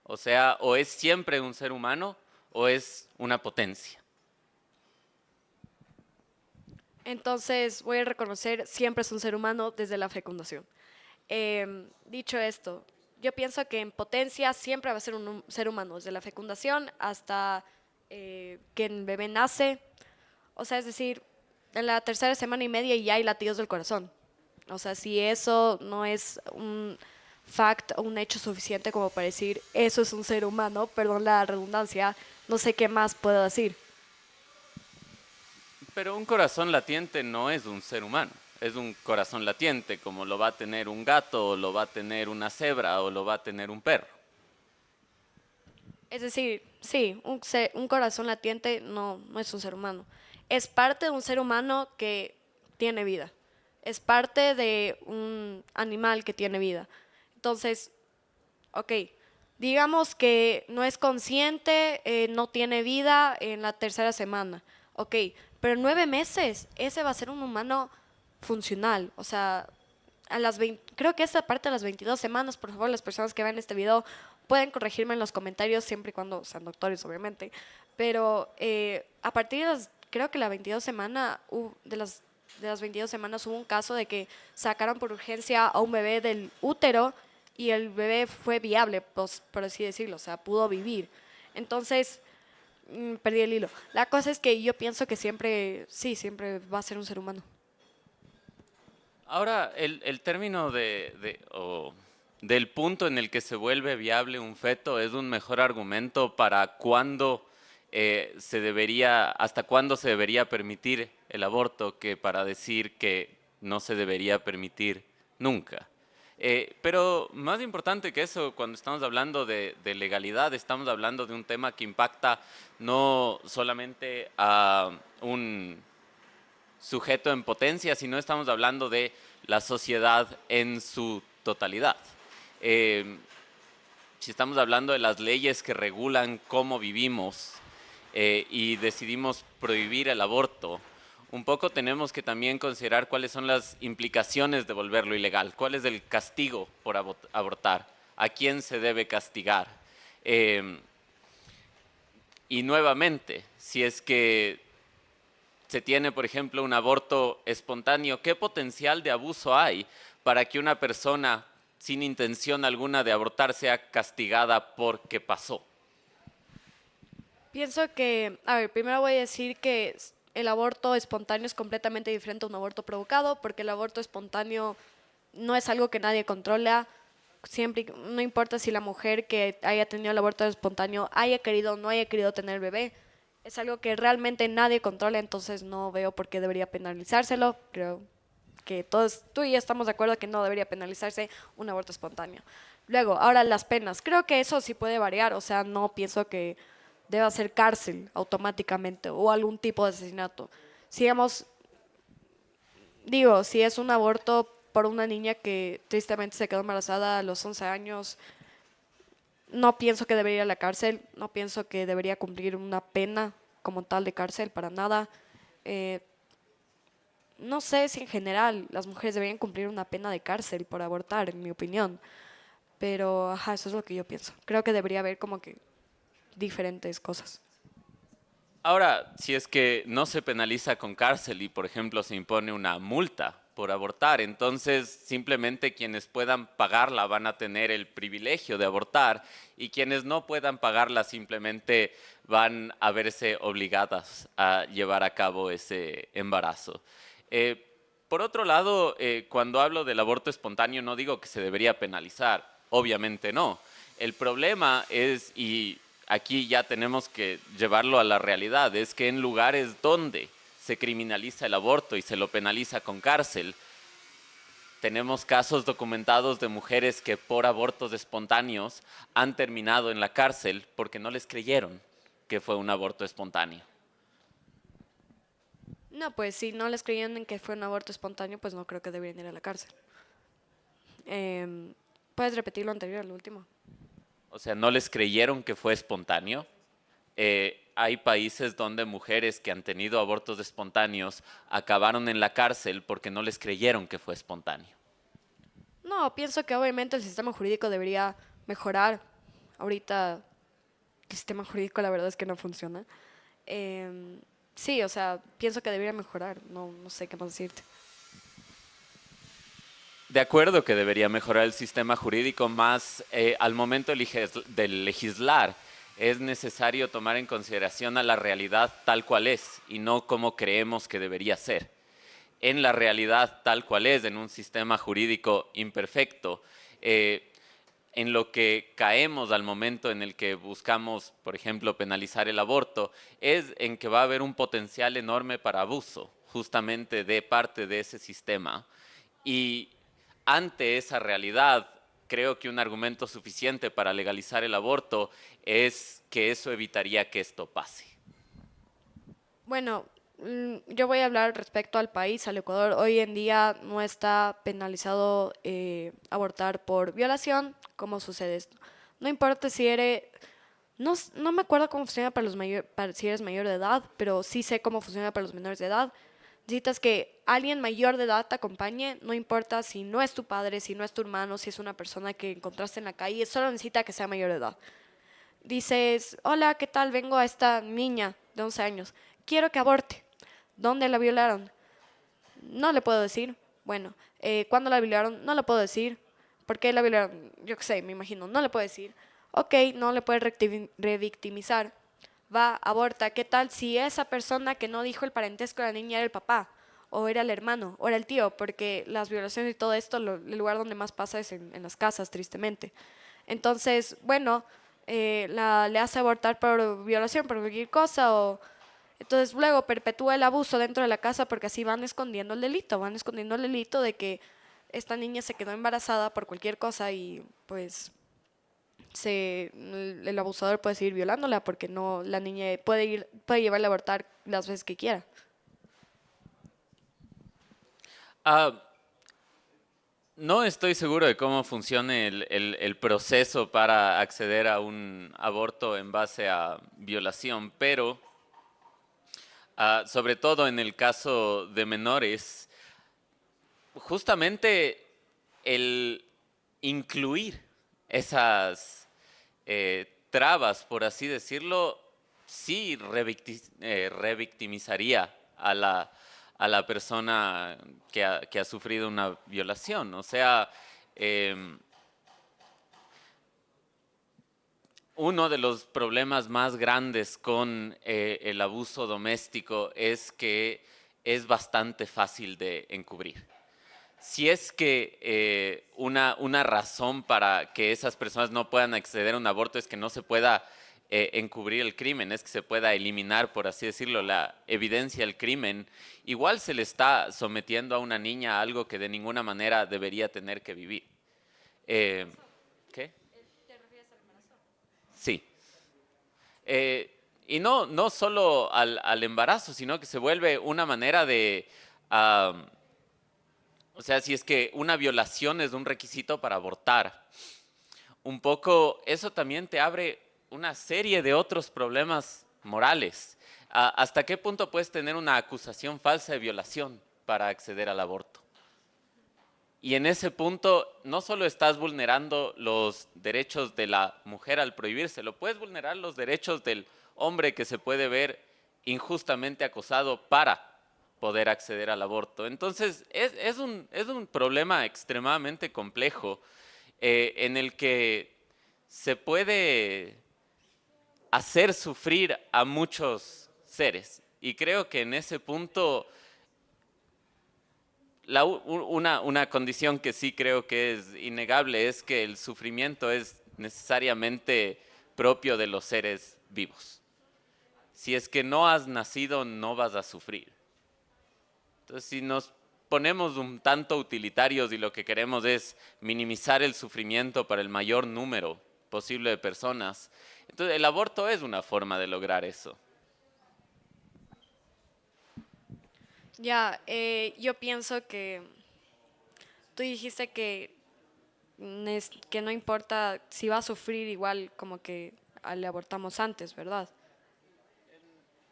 O sea, o es siempre un ser humano o es una potencia. Entonces voy a reconocer siempre es un ser humano desde la fecundación. Dicho esto, yo pienso que en potencia siempre va a ser un ser humano, desde la fecundación hasta que el bebé nace. O sea, es decir, en la tercera semana y media ya hay latidos del corazón. O sea, si eso no es un fact o un hecho suficiente como para decir eso es un ser humano, perdón la redundancia, no sé qué más puedo decir. Pero un corazón latiente no es un ser humano, es un corazón latiente, como lo va a tener un gato, o lo va a tener una cebra, o lo va a tener un perro. Es decir, sí, un corazón latiente no es un ser humano. Es parte de un ser humano que tiene vida. Es parte de un animal que tiene vida. Entonces, ok, digamos que no es consciente, no tiene vida en la tercera semana. Ok, pero en 9 meses ese va a ser un humano funcional. O sea, creo que esta parte de las 22 semanas, por favor, las personas que ven este video pueden corregirme en los comentarios siempre y cuando sean doctores, obviamente. Pero a partir de creo que la 22 semana, de las 22 semanas hubo un caso de que sacaron por urgencia a un bebé del útero y el bebé fue viable, pues, por así decirlo, o sea, pudo vivir. Entonces, perdí el hilo. La cosa es que yo pienso que siempre, sí, siempre va a ser un ser humano. Ahora, el término o del punto en el que se vuelve viable un feto es un mejor argumento para hasta cuándo se debería permitir el aborto que para decir que no se debería permitir nunca. Pero más importante que eso, cuando estamos hablando de legalidad, estamos hablando de un tema que impacta no solamente a un sujeto en potencia, sino estamos hablando de la sociedad en su totalidad. Si estamos hablando de las leyes que regulan cómo vivimos y decidimos prohibir el aborto, un poco tenemos que también considerar cuáles son las implicaciones de volverlo ilegal, cuál es el castigo por abortar, a quién se debe castigar. Y nuevamente, si es que se tiene, por ejemplo, un aborto espontáneo, ¿qué potencial de abuso hay para que una persona sin intención alguna de abortar sea castigada porque pasó? Pienso que, a ver, primero voy a decir que el aborto espontáneo es completamente diferente a un aborto provocado, porque el aborto espontáneo no es algo que nadie controla. Siempre, no importa si la mujer que haya tenido el aborto espontáneo haya querido o no haya querido tener bebé, es algo que realmente nadie controla, entonces no veo por qué debería penalizárselo. Creo que todos, tú y yo estamos de acuerdo que no debería penalizarse un aborto espontáneo. Luego, ahora las penas. Creo que eso sí puede variar, o sea, no pienso que deba ser cárcel automáticamente o algún tipo de asesinato. Sigamos, digo, si es un aborto por una niña que tristemente se quedó embarazada a los 11 años, no pienso que debería ir a la cárcel, no pienso que debería cumplir una pena como tal de cárcel, para nada. No sé si en general las mujeres deberían cumplir una pena de cárcel por abortar, en mi opinión, pero ajá, eso es lo que yo pienso. Creo que debería haber como que diferentes cosas. Ahora, si es que no se penaliza con cárcel y, por ejemplo, se impone una multa por abortar, entonces simplemente quienes puedan pagarla van a tener el privilegio de abortar y quienes no puedan pagarla simplemente van a verse obligadas a llevar a cabo ese embarazo. Por otro lado, cuando hablo del aborto espontáneo no digo que se debería penalizar, obviamente no. El problema es, y aquí ya tenemos que llevarlo a la realidad, es que en lugares donde se criminaliza el aborto y se lo penaliza con cárcel, tenemos casos documentados de mujeres que por abortos espontáneos han terminado en la cárcel porque no les creyeron que fue un aborto espontáneo. No, pues si no les creían en que fue un aborto espontáneo, pues no creo que deberían ir a la cárcel. ¿Puedes repetir lo anterior, lo último? O sea, no les creyeron que fue espontáneo. Hay países donde mujeres que han tenido abortos espontáneos acabaron en la cárcel porque no les creyeron que fue espontáneo. No, pienso que obviamente el sistema jurídico debería mejorar ahorita el sistema jurídico la verdad es que no funciona. Sí, o sea, pienso que debería mejorar, no sé qué más decirte. De acuerdo que debería mejorar el sistema jurídico, más al momento de legislar es necesario tomar en consideración a la realidad tal cual es y no como creemos que debería ser. En la realidad tal cual es, en un sistema jurídico imperfecto, en lo que caemos al momento en el que buscamos, por ejemplo, penalizar el aborto, es en que va a haber un potencial enorme para abuso, justamente de parte de ese sistema. Y ante esa realidad, creo que un argumento suficiente para legalizar el aborto es que eso evitaría que esto pase. Bueno, yo voy a hablar respecto al país, al Ecuador. Hoy en día no está penalizado abortar por violación, como sucede esto. No importa si eres... No me acuerdo cómo funciona para si eres mayor de edad, pero sí sé cómo funciona para los menores de edad. Necesitas que alguien mayor de edad te acompañe, no importa si no es tu padre, si no es tu hermano, si es una persona que encontraste en la calle, solo necesita que sea mayor de edad. Dices, hola, ¿qué tal? Vengo a esta niña de 11 años. Quiero que aborte. ¿Dónde la violaron? No le puedo decir. Bueno, ¿cuándo la violaron? No le puedo decir. ¿Por qué la violaron? Yo qué sé, me imagino. No le puedo decir. Ok, no le puedes revictimizar. Va, aborta. ¿Qué tal si esa persona que no dijo el parentesco de la niña era el papá? O era el hermano, o era el tío, porque las violaciones y todo esto, el lugar donde más pasa es en las casas, tristemente. Entonces, bueno, le hace abortar por violación, por cualquier cosa, o entonces luego perpetúa el abuso dentro de la casa porque así van escondiendo el delito de que esta niña se quedó embarazada por cualquier cosa y pues el abusador puede seguir violándola porque no, la niña puede llevarla a abortar las veces que quiera. No estoy seguro de cómo funcione el proceso para acceder a un aborto en base a violación, pero sobre todo en el caso de menores, justamente el incluir esas trabas, por así decirlo, sí revictimizaría a la persona que ha sufrido una violación. O sea, uno de los problemas más grandes con el abuso doméstico es que es bastante fácil de encubrir. Si es que una razón para que esas personas no puedan acceder a un aborto es que no se pueda encubrir el crimen, es que se pueda eliminar, por así decirlo, la evidencia del crimen, igual se le está sometiendo a una niña a algo que de ninguna manera debería tener que vivir. ¿Qué? ¿Te refieres al embarazo? Sí. Y no solo al embarazo, sino que se vuelve una manera de... o sea, si es que una violación es un requisito para abortar, un poco eso también te abre una serie de otros problemas morales. ¿Hasta qué punto puedes tener una acusación falsa de violación para acceder al aborto? Y en ese punto no solo estás vulnerando los derechos de la mujer al prohibírselo, puedes vulnerar los derechos del hombre que se puede ver injustamente acosado para poder acceder al aborto. Entonces, es un problema extremadamente complejo en el que se puede hacer sufrir a muchos seres. Y creo que en ese punto, una condición que sí creo que es innegable es que el sufrimiento es necesariamente propio de los seres vivos. Si es que no has nacido, no vas a sufrir. Entonces, si nos ponemos un tanto utilitarios y lo que queremos es minimizar el sufrimiento para el mayor número posible de personas, entonces el aborto es una forma de lograr eso. Ya, yo pienso que tú dijiste que no importa si va a sufrir igual como que le abortamos antes, ¿verdad?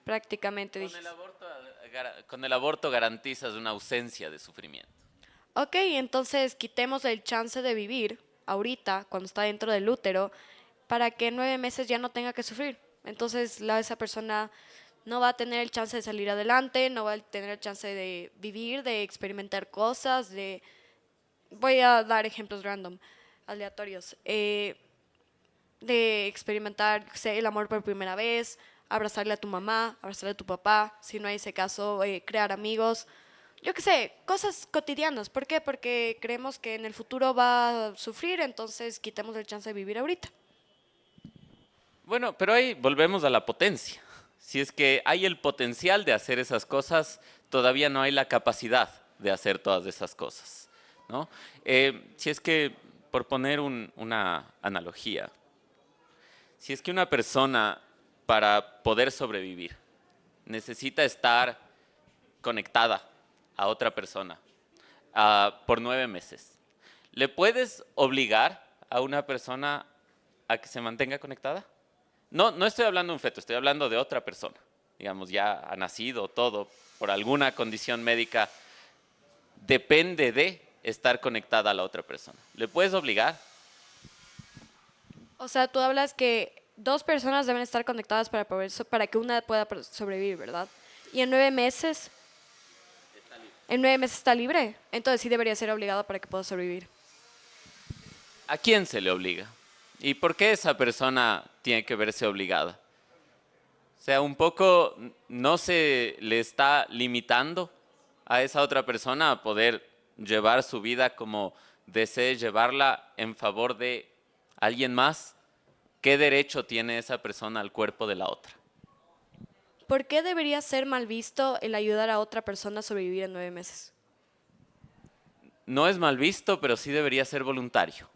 Prácticamente dijiste. Con el aborto garantizas una ausencia de sufrimiento. Ok, entonces quitemos el chance de vivir ahorita, cuando está dentro del útero, para que en 9 meses ya no tenga que sufrir. Entonces esa persona no va a tener el chance de salir adelante, no va a tener el chance de vivir, de experimentar cosas, voy a dar ejemplos random, aleatorios, de experimentar, sé, el amor por primera vez, abrazarle a tu mamá, abrazarle a tu papá, si no hay ese caso, crear amigos, yo qué sé, cosas cotidianas. ¿Por qué? Porque creemos que en el futuro va a sufrir, entonces quitemos el chance de vivir ahorita. Bueno, pero ahí volvemos a la potencia. Si es que hay el potencial de hacer esas cosas, todavía no hay la capacidad de hacer todas esas cosas, ¿no? Si es que, por poner una analogía, si es que una persona para poder sobrevivir necesita estar conectada a otra persona por 9 meses, ¿le puedes obligar a una persona a que se mantenga conectada? No estoy hablando de un feto, estoy hablando de otra persona. Digamos, ya ha nacido todo por alguna condición médica. Depende de estar conectada a la otra persona. ¿Le puedes obligar? O sea, tú hablas que 2 personas deben estar conectadas para que una pueda sobrevivir, ¿verdad? Y en 9 meses, en 9 meses está libre, entonces sí debería ser obligado para que pueda sobrevivir. ¿A quién se le obliga? ¿Y por qué esa persona tiene que verse obligada? O sea, un poco no se le está limitando a esa otra persona a poder llevar su vida como desee llevarla en favor de alguien más. ¿Qué derecho tiene esa persona al cuerpo de la otra? ¿Por qué debería ser mal visto el ayudar a otra persona a sobrevivir en 9 meses? No es mal visto, pero sí debería ser voluntario.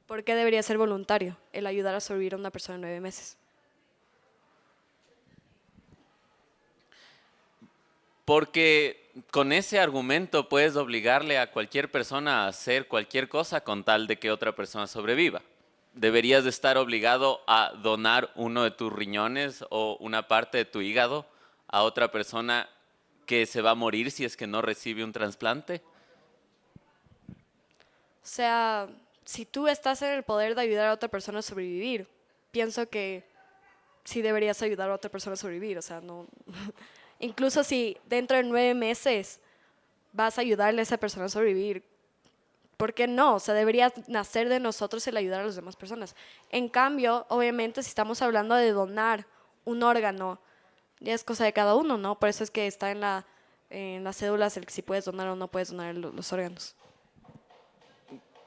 ¿Por qué debería ser voluntario el ayudar a sobrevivir a una persona en 9 meses? Porque con ese argumento puedes obligarle a cualquier persona a hacer cualquier cosa con tal de que otra persona sobreviva. Deberías de estar obligado a donar uno de tus riñones o una parte de tu hígado a otra persona que se va a morir si es que no recibe un trasplante. O sea, si tú estás en el poder de ayudar a otra persona a sobrevivir, pienso que sí deberías ayudar a otra persona a sobrevivir. O sea, no. Incluso si dentro de 9 meses vas a ayudarle a esa persona a sobrevivir, ¿por qué no? O sea, debería nacer de nosotros el ayudar a las demás personas. En cambio, obviamente, si estamos hablando de donar un órgano, ya es cosa de cada uno, ¿no? Por eso es que está en las cédulas el que si puedes donar o no puedes donar los órganos.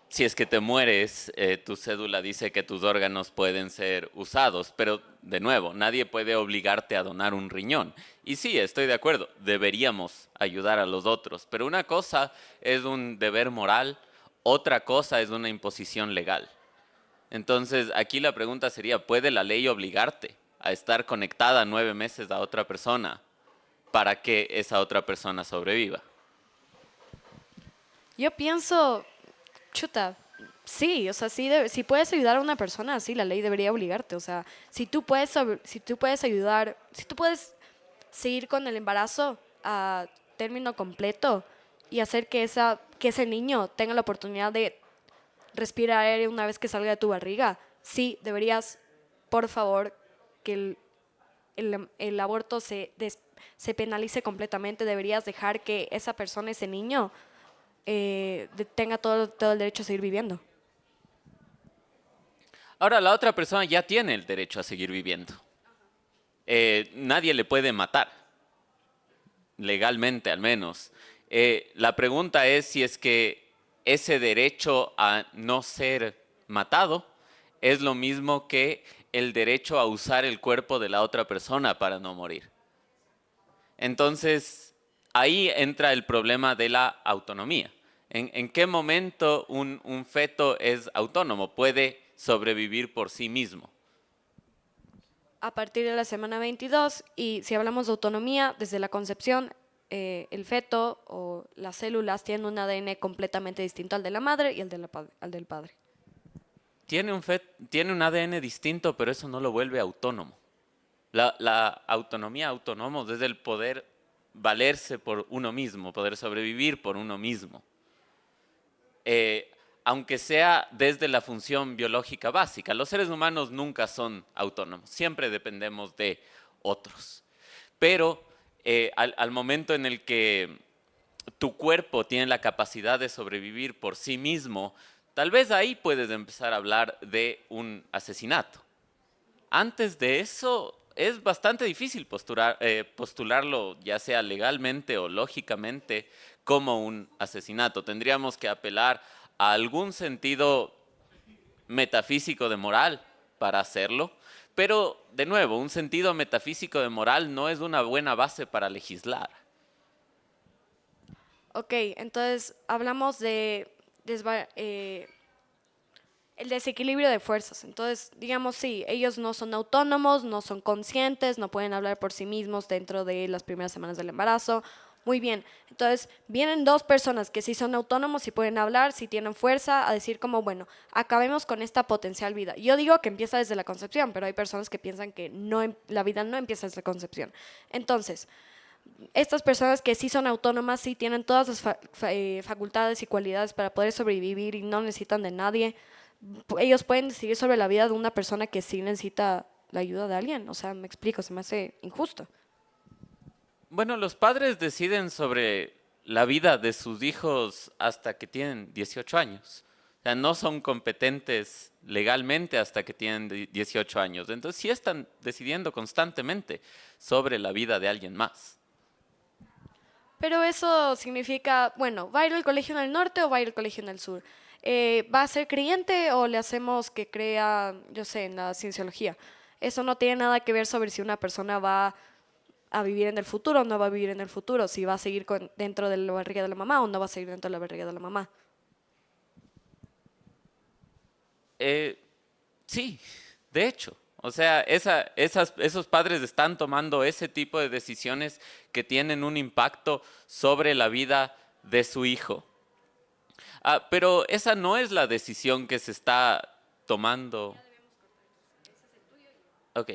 Si es que te mueres, tu cédula dice que tus órganos pueden ser usados, pero de nuevo, nadie puede obligarte a donar un riñón. Y sí, estoy de acuerdo, deberíamos ayudar a los otros, pero una cosa es un deber moral, otra cosa es una imposición legal. Entonces, aquí la pregunta sería, ¿puede la ley obligarte a estar conectada 9 meses a otra persona para que esa otra persona sobreviva? Yo pienso, chuta, sí, o sea, sí, si puedes ayudar a una persona, sí, la ley debería obligarte. O sea, si tú puedes ayudar, si tú puedes seguir con el embarazo a término completo y hacer que ese niño tenga la oportunidad de respirar aire una vez que salga de tu barriga, sí, deberías, por favor, que el aborto se penalice completamente. Deberías dejar que esa persona, ese niño, tenga todo el derecho a seguir viviendo. Ahora, la otra persona ya tiene el derecho a seguir viviendo. Nadie le puede matar, legalmente al menos. La pregunta es si es que ese derecho a no ser matado es lo mismo que el derecho a usar el cuerpo de la otra persona para no morir. Entonces, ahí entra el problema de la autonomía. ¿En qué momento un feto es autónomo? Puede sobrevivir por sí mismo. A partir de la semana 22, y si hablamos de autonomía, desde la concepción, el feto o las células tienen un ADN completamente distinto al de la madre y al del padre. Tiene un ADN distinto, pero eso no lo vuelve autónomo. La autonomía autónomo es el poder valerse por uno mismo, poder sobrevivir por uno mismo. aunque sea desde la función biológica básica. Los seres humanos nunca son autónomos, siempre dependemos de otros. Pero al momento en el que tu cuerpo tiene la capacidad de sobrevivir por sí mismo, tal vez ahí puedes empezar a hablar de un asesinato. Antes de eso es bastante difícil postularlo, ya sea legalmente o lógicamente, como un asesinato. Tendríamos que apelar a algún sentido metafísico de moral para hacerlo, pero de nuevo, un sentido metafísico de moral no es una buena base para legislar. Ok, entonces hablamos de el desequilibrio de fuerzas. Entonces, digamos, sí, ellos no son autónomos, no son conscientes, no pueden hablar por sí mismos dentro de las primeras semanas del embarazo. Muy bien, entonces vienen dos personas que sí son autónomos y pueden hablar, sí tienen fuerza, a decir como, bueno, acabemos con esta potencial vida. Yo digo que empieza desde la concepción, pero hay personas que piensan que no, la vida no empieza desde la concepción. Entonces, estas personas que sí son autónomas, sí tienen todas las facultades y cualidades para poder sobrevivir y no necesitan de nadie, ellos pueden decidir sobre la vida de una persona que sí necesita la ayuda de alguien. O sea, me explico, se me hace injusto. Bueno, los padres deciden sobre la vida de sus hijos hasta que tienen 18 años. O sea, no son competentes legalmente hasta que tienen 18 años. Entonces sí están decidiendo constantemente sobre la vida de alguien más. Pero eso significa, bueno, ¿va a ir al colegio en el norte o va a ir al colegio en el sur? ¿Va a ser creyente o le hacemos que crea, yo sé, en la cienciología? Eso no tiene nada que ver sobre si una persona va a vivir en el futuro o no va a vivir en el futuro, si va a seguir dentro de la barriga de la mamá o no va a seguir dentro de la barriga de la mamá. Sí, de hecho. O sea, esos padres están tomando ese tipo de decisiones que tienen un impacto sobre la vida de su hijo. Pero esa no es la decisión que se está tomando. Ok.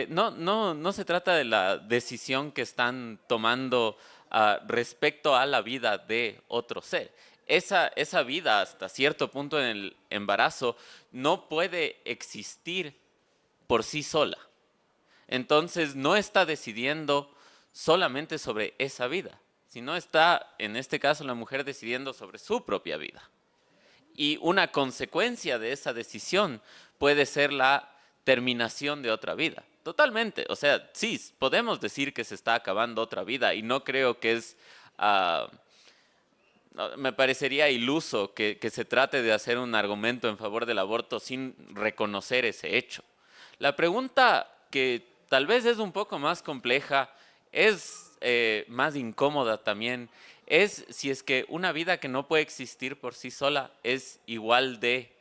No se trata de la decisión que están tomando respecto a la vida de otro ser. Esa vida hasta cierto punto en el embarazo no puede existir por sí sola. Entonces no está decidiendo solamente sobre esa vida, sino está, en este caso, la mujer decidiendo sobre su propia vida. Y una consecuencia de esa decisión puede ser la terminación de otra vida. Totalmente. O sea, sí, podemos decir que se está acabando otra vida y no creo que es... me parecería iluso que se trate de hacer un argumento en favor del aborto sin reconocer ese hecho. La pregunta que tal vez es un poco más compleja, es más incómoda también, es si es que una vida que no puede existir por sí sola es igual de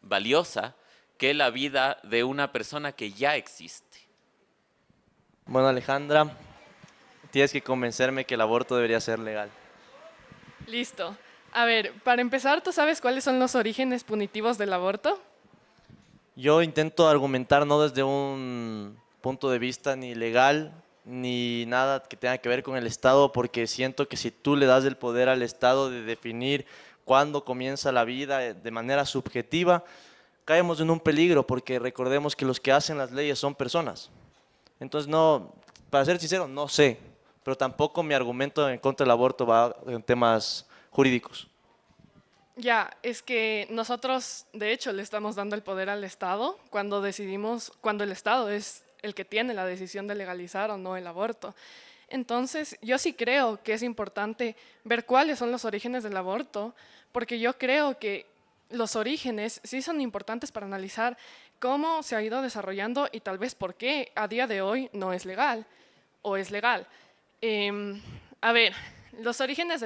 valiosa que la vida de una persona que ya existe. Bueno, Alejandra, tienes que convencerme que el aborto debería ser legal. Listo. A ver, para empezar, ¿tú sabes cuáles son los orígenes punitivos del aborto? Yo intento argumentar no desde un punto de vista ni legal ni nada que tenga que ver con el Estado, porque siento que si tú le das el poder al Estado de definir cuándo comienza la vida de manera subjetiva, caemos en un peligro, porque recordemos que los que hacen las leyes son personas. Entonces, no, para ser sincero, no sé, pero tampoco mi argumento en contra del aborto va en temas jurídicos. Ya, es que nosotros, de hecho, le estamos dando el poder al Estado cuando decidimos, cuando el Estado es el que tiene la decisión de legalizar o no el aborto. Entonces, yo sí creo que es importante ver cuáles son los orígenes del aborto, porque yo creo que los orígenes sí son importantes para analizar cómo se ha ido desarrollando y tal vez por qué a día de hoy no es legal o es legal. A ver, los orígenes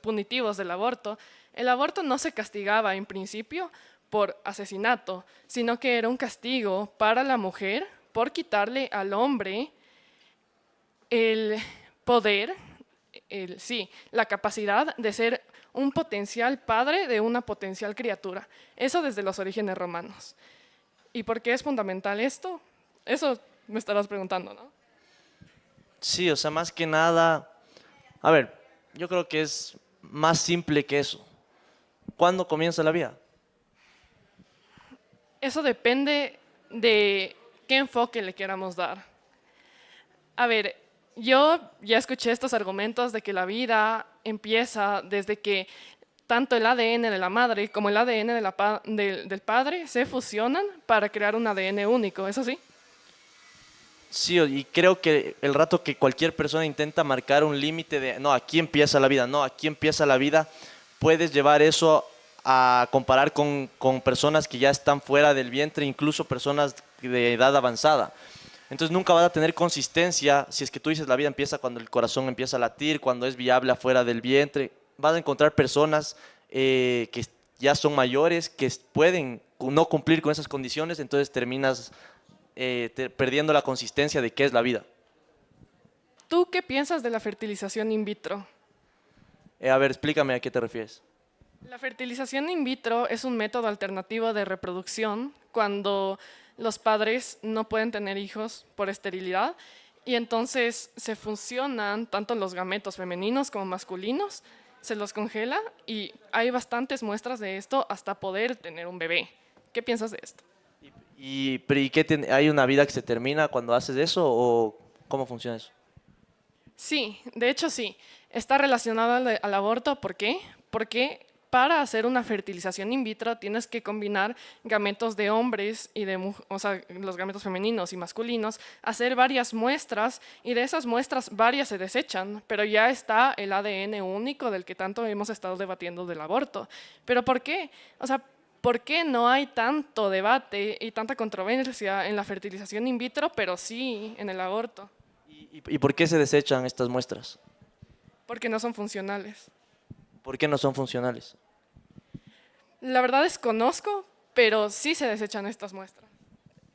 punitivos del aborto. El aborto no se castigaba en principio por asesinato, sino que era un castigo para la mujer por quitarle al hombre el poder, la capacidad de ser un potencial padre de una potencial criatura. Eso desde los orígenes romanos. ¿Y por qué es fundamental esto? Eso me estarás preguntando, ¿no? Sí, o sea, más que nada, a ver, yo creo que es más simple que eso. ¿Cuándo comienza la vida? Eso depende de qué enfoque le queramos dar. A ver, yo ya escuché estos argumentos de que la vida empieza desde que tanto el ADN de la madre como el ADN del padre se fusionan para crear un ADN único, ¿eso sí? Sí, y creo que el rato que cualquier persona intenta marcar un límite de, no, aquí empieza la vida, no, aquí empieza la vida, puedes llevar eso a comparar con personas que ya están fuera del vientre, incluso personas de edad avanzada. Entonces nunca vas a tener consistencia si es que tú dices la vida empieza cuando el corazón empieza a latir, cuando es viable afuera del vientre. Vas a encontrar personas que ya son mayores, que pueden no cumplir con esas condiciones, entonces terminas perdiendo la consistencia de qué es la vida. ¿Tú qué piensas de la fertilización in vitro? A ver, explícame a qué te refieres. La fertilización in vitro es un método alternativo de reproducción cuando los padres no pueden tener hijos por esterilidad y entonces se fusionan tanto los gametos femeninos como masculinos, se los congela y hay bastantes muestras de esto hasta poder tener un bebé. ¿Qué piensas de esto? Pero ¿y hay una vida que se termina cuando haces eso o cómo funciona eso? Sí, de hecho sí. Está relacionado al aborto. ¿Por qué? Porque para hacer una fertilización in vitro tienes que combinar gametos de hombres y o sea, los gametos femeninos y masculinos, hacer varias muestras y de esas muestras varias se desechan, pero ya está el ADN único del que tanto hemos estado debatiendo del aborto. ¿Pero por qué? O sea, ¿por qué no hay tanto debate y tanta controversia en la fertilización in vitro, pero sí en el aborto? ¿Y por qué se desechan estas muestras? Porque no son funcionales. ¿Por qué no son funcionales? La verdad desconozco, pero sí se desechan estas muestras.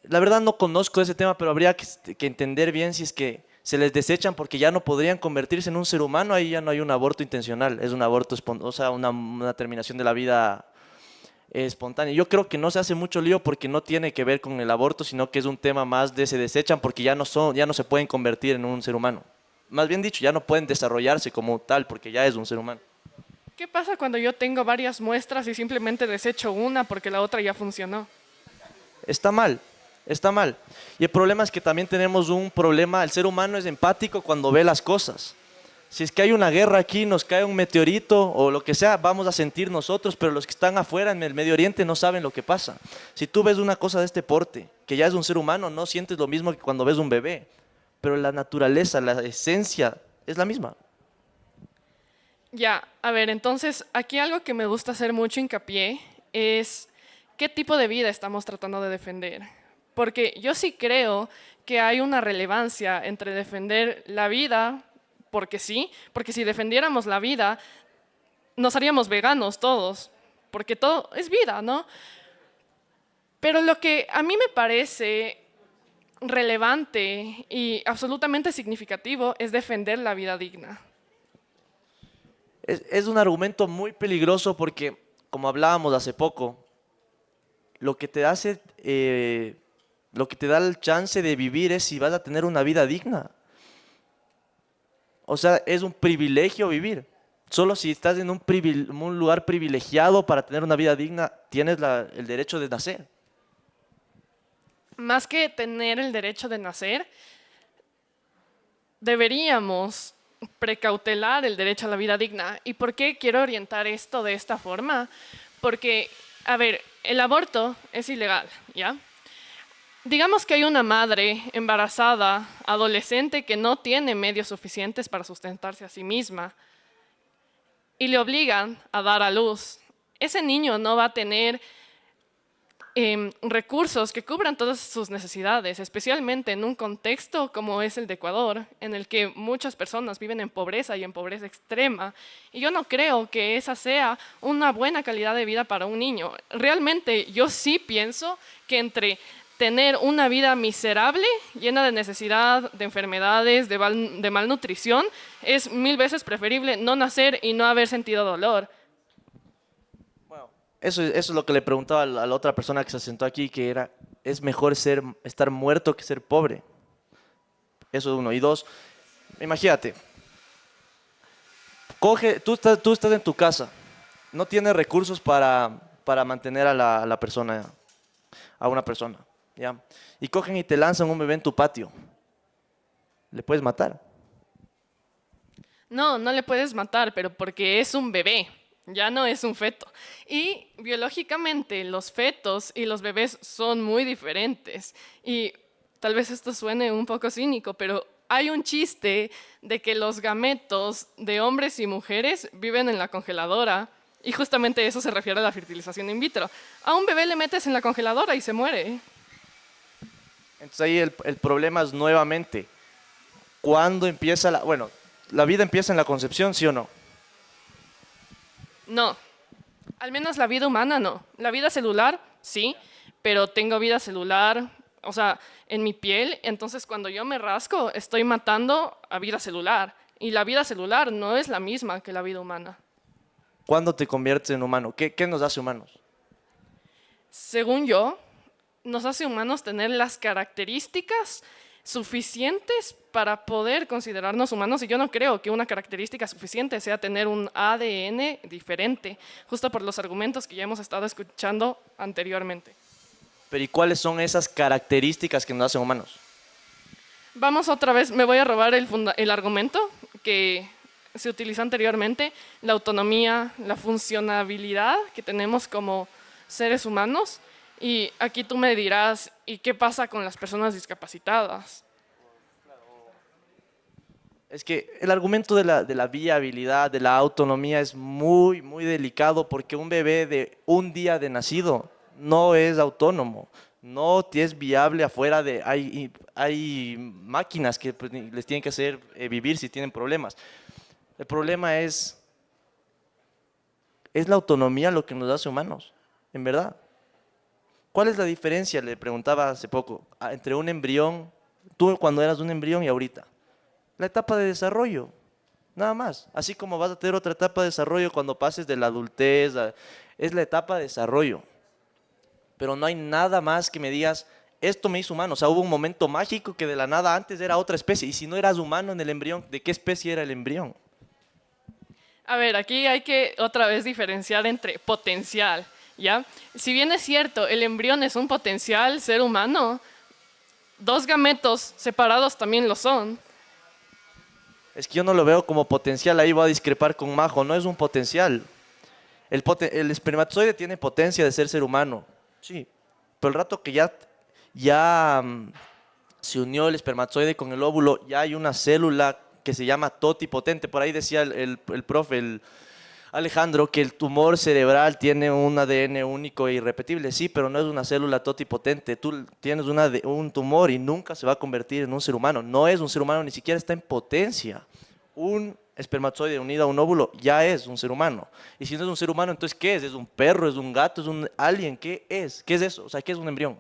La verdad no conozco ese tema, pero habría que entender bien si es que se les desechan porque ya no podrían convertirse en un ser humano, ahí ya no hay un aborto intencional, es un aborto o sea, una terminación de la vida espontánea. Yo creo que no se hace mucho lío porque no tiene que ver con el aborto, sino que es un tema más de se desechan porque ya no se pueden convertir en un ser humano. Más bien dicho, ya no pueden desarrollarse como tal porque ya es un ser humano. ¿Qué pasa cuando yo tengo varias muestras y simplemente desecho una porque la otra ya funcionó? Está mal, está mal. Y el problema es que también tenemos un problema, el ser humano es empático cuando ve las cosas. Si es que hay una guerra aquí, nos cae un meteorito o lo que sea, vamos a sentir nosotros, pero los que están afuera en el Medio Oriente no saben lo que pasa. Si tú ves una cosa de este porte, que ya es un ser humano, no sientes lo mismo que cuando ves un bebé, pero la naturaleza, la esencia es la misma. Ya, a ver, entonces aquí algo que me gusta hacer mucho hincapié es qué tipo de vida estamos tratando de defender. Porque yo sí creo que hay una relevancia entre defender la vida, porque sí, porque si defendiéramos la vida, nos haríamos veganos todos, porque todo es vida, ¿no? Pero lo que a mí me parece relevante y absolutamente significativo es defender la vida digna. Es un argumento muy peligroso porque, como hablábamos hace poco, lo que te da el chance de vivir es si vas a tener una vida digna. O sea, es un privilegio vivir. Solo si estás en un lugar privilegiado para tener una vida digna, tienes el derecho de nacer. Más que tener el derecho de nacer, deberíamos precautelar el derecho a la vida digna. ¿Y por qué quiero orientar esto de esta forma? Porque, a ver, el aborto es ilegal, ¿ya? Digamos que hay una madre embarazada, adolescente, que no tiene medios suficientes para sustentarse a sí misma y le obligan a dar a luz. Ese niño no va a tener recursos que cubran todas sus necesidades, especialmente en un contexto como es el de Ecuador, en el que muchas personas viven en pobreza y en pobreza extrema. Y yo no creo que esa sea una buena calidad de vida para un niño. Realmente yo sí pienso que entre tener una vida miserable, llena de necesidad, de enfermedades, de malnutrición, es 1000 veces preferible no nacer y no haber sentido dolor. Eso es lo que le preguntaba a la otra persona que se sentó aquí, que es mejor estar muerto que ser pobre. Eso es uno. Y dos, imagínate, tú estás en tu casa, no tiene recursos para mantener a la persona, a una persona, ¿ya? Y cogen y te lanzan un bebé en tu patio. Le puedes matar. No, no le puedes matar, pero porque es un bebé, ya no es un feto. Y biológicamente los fetos y los bebés son muy diferentes. Y tal vez esto suene un poco cínico, pero hay un chiste de que los gametos de hombres y mujeres viven en la congeladora. Y justamente eso se refiere a la fertilización in vitro. A un bebé le metes en la congeladora y se muere. Entonces ahí el problema es nuevamente, ¿cuándo empieza la... Bueno, ¿la vida empieza en la concepción, sí o no? No, al menos la vida humana no. La vida celular, sí, pero tengo vida celular, o sea, en mi piel, entonces cuando yo me rasco estoy matando a vida celular. Y la vida celular no es la misma que la vida humana. ¿Cuándo te conviertes en humano? ¿Qué nos hace humanos? Según yo, nos hace humanos tener las características suficientes para poder considerarnos humanos, y yo no creo que una característica suficiente sea tener un ADN diferente, justo por los argumentos que ya hemos estado escuchando anteriormente. Pero ¿y cuáles son esas características que nos hacen humanos? Vamos otra vez, me voy a robar el argumento que se utilizó anteriormente, la autonomía, la funcionabilidad que tenemos como seres humanos. Y aquí tú me dirás, ¿y qué pasa con las personas discapacitadas? Es que el argumento de la viabilidad, de la autonomía es muy, muy delicado porque un bebé de un día de nacido no es autónomo, no es viable afuera de... Hay máquinas que pues, les tienen que hacer vivir si tienen problemas. El problema es la autonomía lo que nos hace humanos, en verdad. ¿Cuál es la diferencia? Le preguntaba hace poco, entre un embrión, tú cuando eras un embrión y ahorita. La etapa de desarrollo, nada más. Así como vas a tener otra etapa de desarrollo cuando pases de la adultez, es la etapa de desarrollo. Pero no hay nada más que me digas, esto me hizo humano. O sea, hubo un momento mágico que de la nada antes era otra especie. Y si no eras humano en el embrión, ¿de qué especie era el embrión? A ver, aquí hay que otra vez diferenciar entre potencial, ¿ya? Si bien es cierto, el embrión es un potencial ser humano, dos gametos separados también lo son. Es que yo no lo veo como potencial, ahí voy a discrepar con Majo, no es un potencial. El espermatozoide tiene potencia de ser humano, sí, pero el rato que ya se unió el espermatozoide con el óvulo, ya hay una célula que se llama totipotente. Por ahí decía el profe, Alejandro, que el tumor cerebral tiene un ADN único e irrepetible. Sí, pero no es una célula totipotente. Tú tienes un tumor y nunca se va a convertir en un ser humano. No es un ser humano, ni siquiera está en potencia. Un espermatozoide unido a un óvulo ya es un ser humano. Y si no es un ser humano, entonces ¿qué es? ¿Es un perro? ¿Es un gato? ¿Es un alien? ¿Qué es? ¿Qué es eso? O sea, ¿qué es un embrión?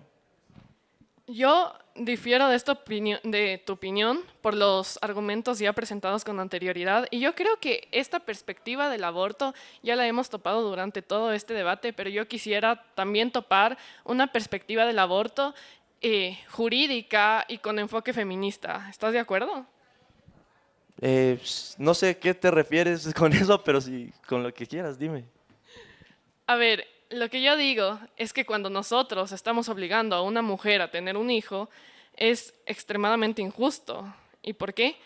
Yo difiero de tu opinión por los argumentos ya presentados con anterioridad, y yo creo que esta perspectiva del aborto ya la hemos topado durante todo este debate, pero yo quisiera también topar una perspectiva del aborto jurídica y con enfoque feminista. ¿Estás de acuerdo? No sé qué te refieres con eso, pero sí, con lo que quieras, dime. A ver, lo que yo digo es que cuando nosotros estamos obligando a una mujer a tener un hijo, es extremadamente injusto. ¿Y por qué?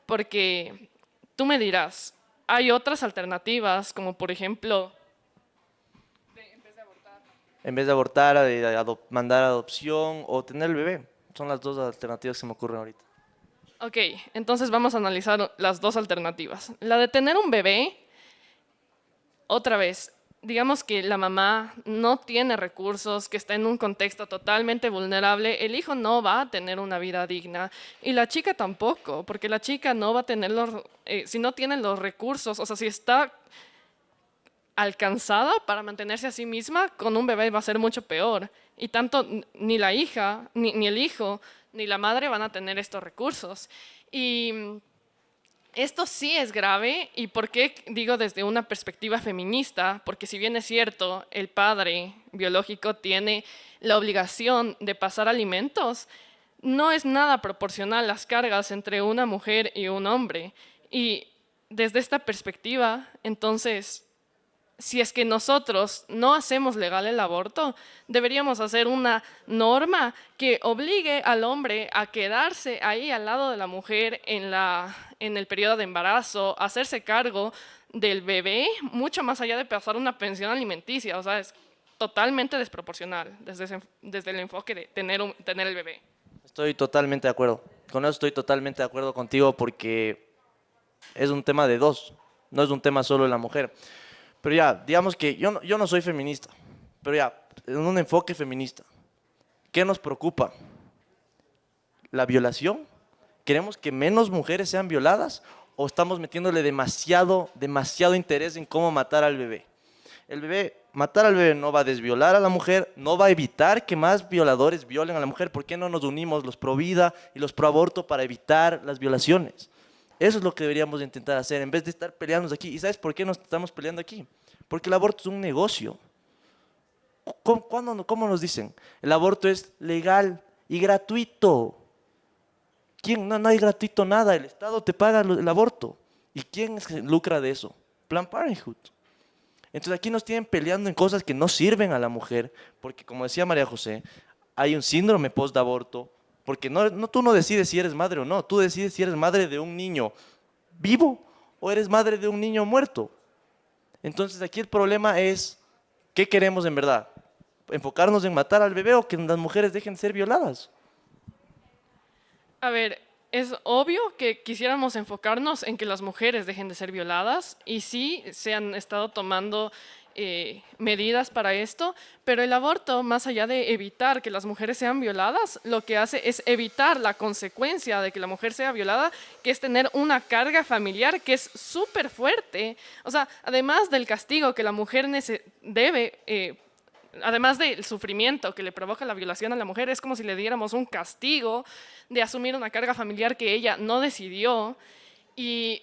Porque tú me dirás, hay otras alternativas, como por ejemplo... En vez de abortar, mandar a adopción o tener el bebé. Son las dos alternativas que se me ocurren ahorita. Ok, entonces vamos a analizar las dos alternativas. La de tener un bebé, otra vez, digamos que la mamá no tiene recursos, que está en un contexto totalmente vulnerable, el hijo no va a tener una vida digna y la chica tampoco, porque la chica no va a tener si no tiene los recursos, o sea, si está alcanzada para mantenerse a sí misma, con un bebé va a ser mucho peor. Y tanto ni la hija, ni el hijo, ni la madre van a tener estos recursos. Y esto sí es grave. ¿Y por qué digo desde una perspectiva feminista? Porque si bien es cierto, el padre biológico tiene la obligación de pasar alimentos, no es nada proporcional las cargas entre una mujer y un hombre. Y desde esta perspectiva, entonces, si es que nosotros no hacemos legal el aborto, deberíamos hacer una norma que obligue al hombre a quedarse ahí al lado de la mujer en el periodo de embarazo, hacerse cargo del bebé, mucho más allá de pasar una pensión alimenticia. O sea, es totalmente desproporcional desde el enfoque de tener el bebé. Estoy totalmente de acuerdo. Con eso estoy totalmente de acuerdo contigo porque es un tema de dos, no es un tema solo de la mujer. Pero ya, digamos que yo no soy feminista, pero ya, en un enfoque feminista, ¿qué nos preocupa? ¿La violación? ¿Queremos que menos mujeres sean violadas o estamos metiéndole demasiado interés en cómo matar al bebé? Matar al bebé no va a desviolar a la mujer, no va a evitar que más violadores violen a la mujer. ¿Por qué no nos unimos los pro vida y los pro aborto para evitar las violaciones? Eso es lo que deberíamos intentar hacer en vez de estar peleándonos aquí. ¿Y sabes por qué nos estamos peleando aquí? Porque el aborto es un negocio. ¿Cómo nos dicen? El aborto es legal y gratuito. ¿Quién? No hay gratuito nada. El Estado te paga el aborto. ¿Y quién se lucra de eso? Planned Parenthood. Entonces aquí nos tienen peleando en cosas que no sirven a la mujer, porque como decía María José, hay un síndrome post-aborto, porque tú no decides si eres madre o no, tú decides si eres madre de un niño vivo o eres madre de un niño muerto. Entonces aquí el problema es, ¿qué queremos en verdad? ¿Enfocarnos en matar al bebé o que las mujeres dejen de ser violadas? A ver, es obvio que quisiéramos enfocarnos en que las mujeres dejen de ser violadas y sí se han estado tomando medidas para esto, pero el aborto, más allá de evitar que las mujeres sean violadas, lo que hace es evitar la consecuencia de que la mujer sea violada, que es tener una carga familiar que es súper fuerte. O sea, además del castigo que la mujer debe además del sufrimiento que le provoca la violación a la mujer, es como si le diéramos un castigo de asumir una carga familiar que ella no decidió. Y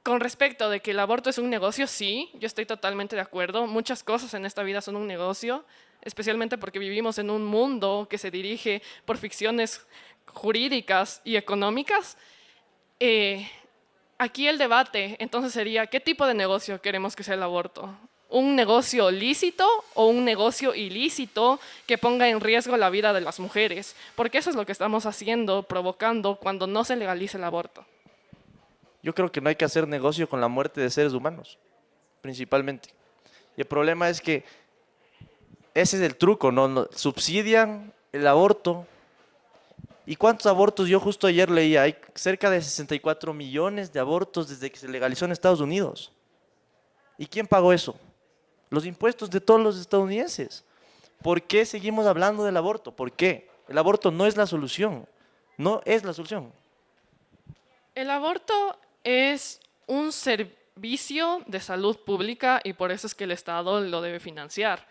con respecto de que el aborto es un negocio, sí, yo estoy totalmente de acuerdo. Muchas cosas en esta vida son un negocio, especialmente porque vivimos en un mundo que se dirige por ficciones jurídicas y económicas. Aquí el debate entonces sería, ¿qué tipo de negocio queremos que sea el aborto? ¿Un negocio lícito o un negocio ilícito que ponga en riesgo la vida de las mujeres? Porque eso es lo que estamos haciendo, provocando cuando no se legaliza el aborto. Yo creo que no hay que hacer negocio con la muerte de seres humanos, principalmente. Y el problema es que ese es el truco, ¿no? Subsidian el aborto. ¿Y cuántos abortos? Yo justo ayer leía, hay cerca de 64 millones de abortos desde que se legalizó en Estados Unidos. ¿Y quién pagó eso? Los impuestos de todos los estadounidenses. ¿Por qué seguimos hablando del aborto? ¿Por qué? El aborto no es la solución. No es la solución. El aborto es un servicio de salud pública y por eso es que el Estado lo debe financiar.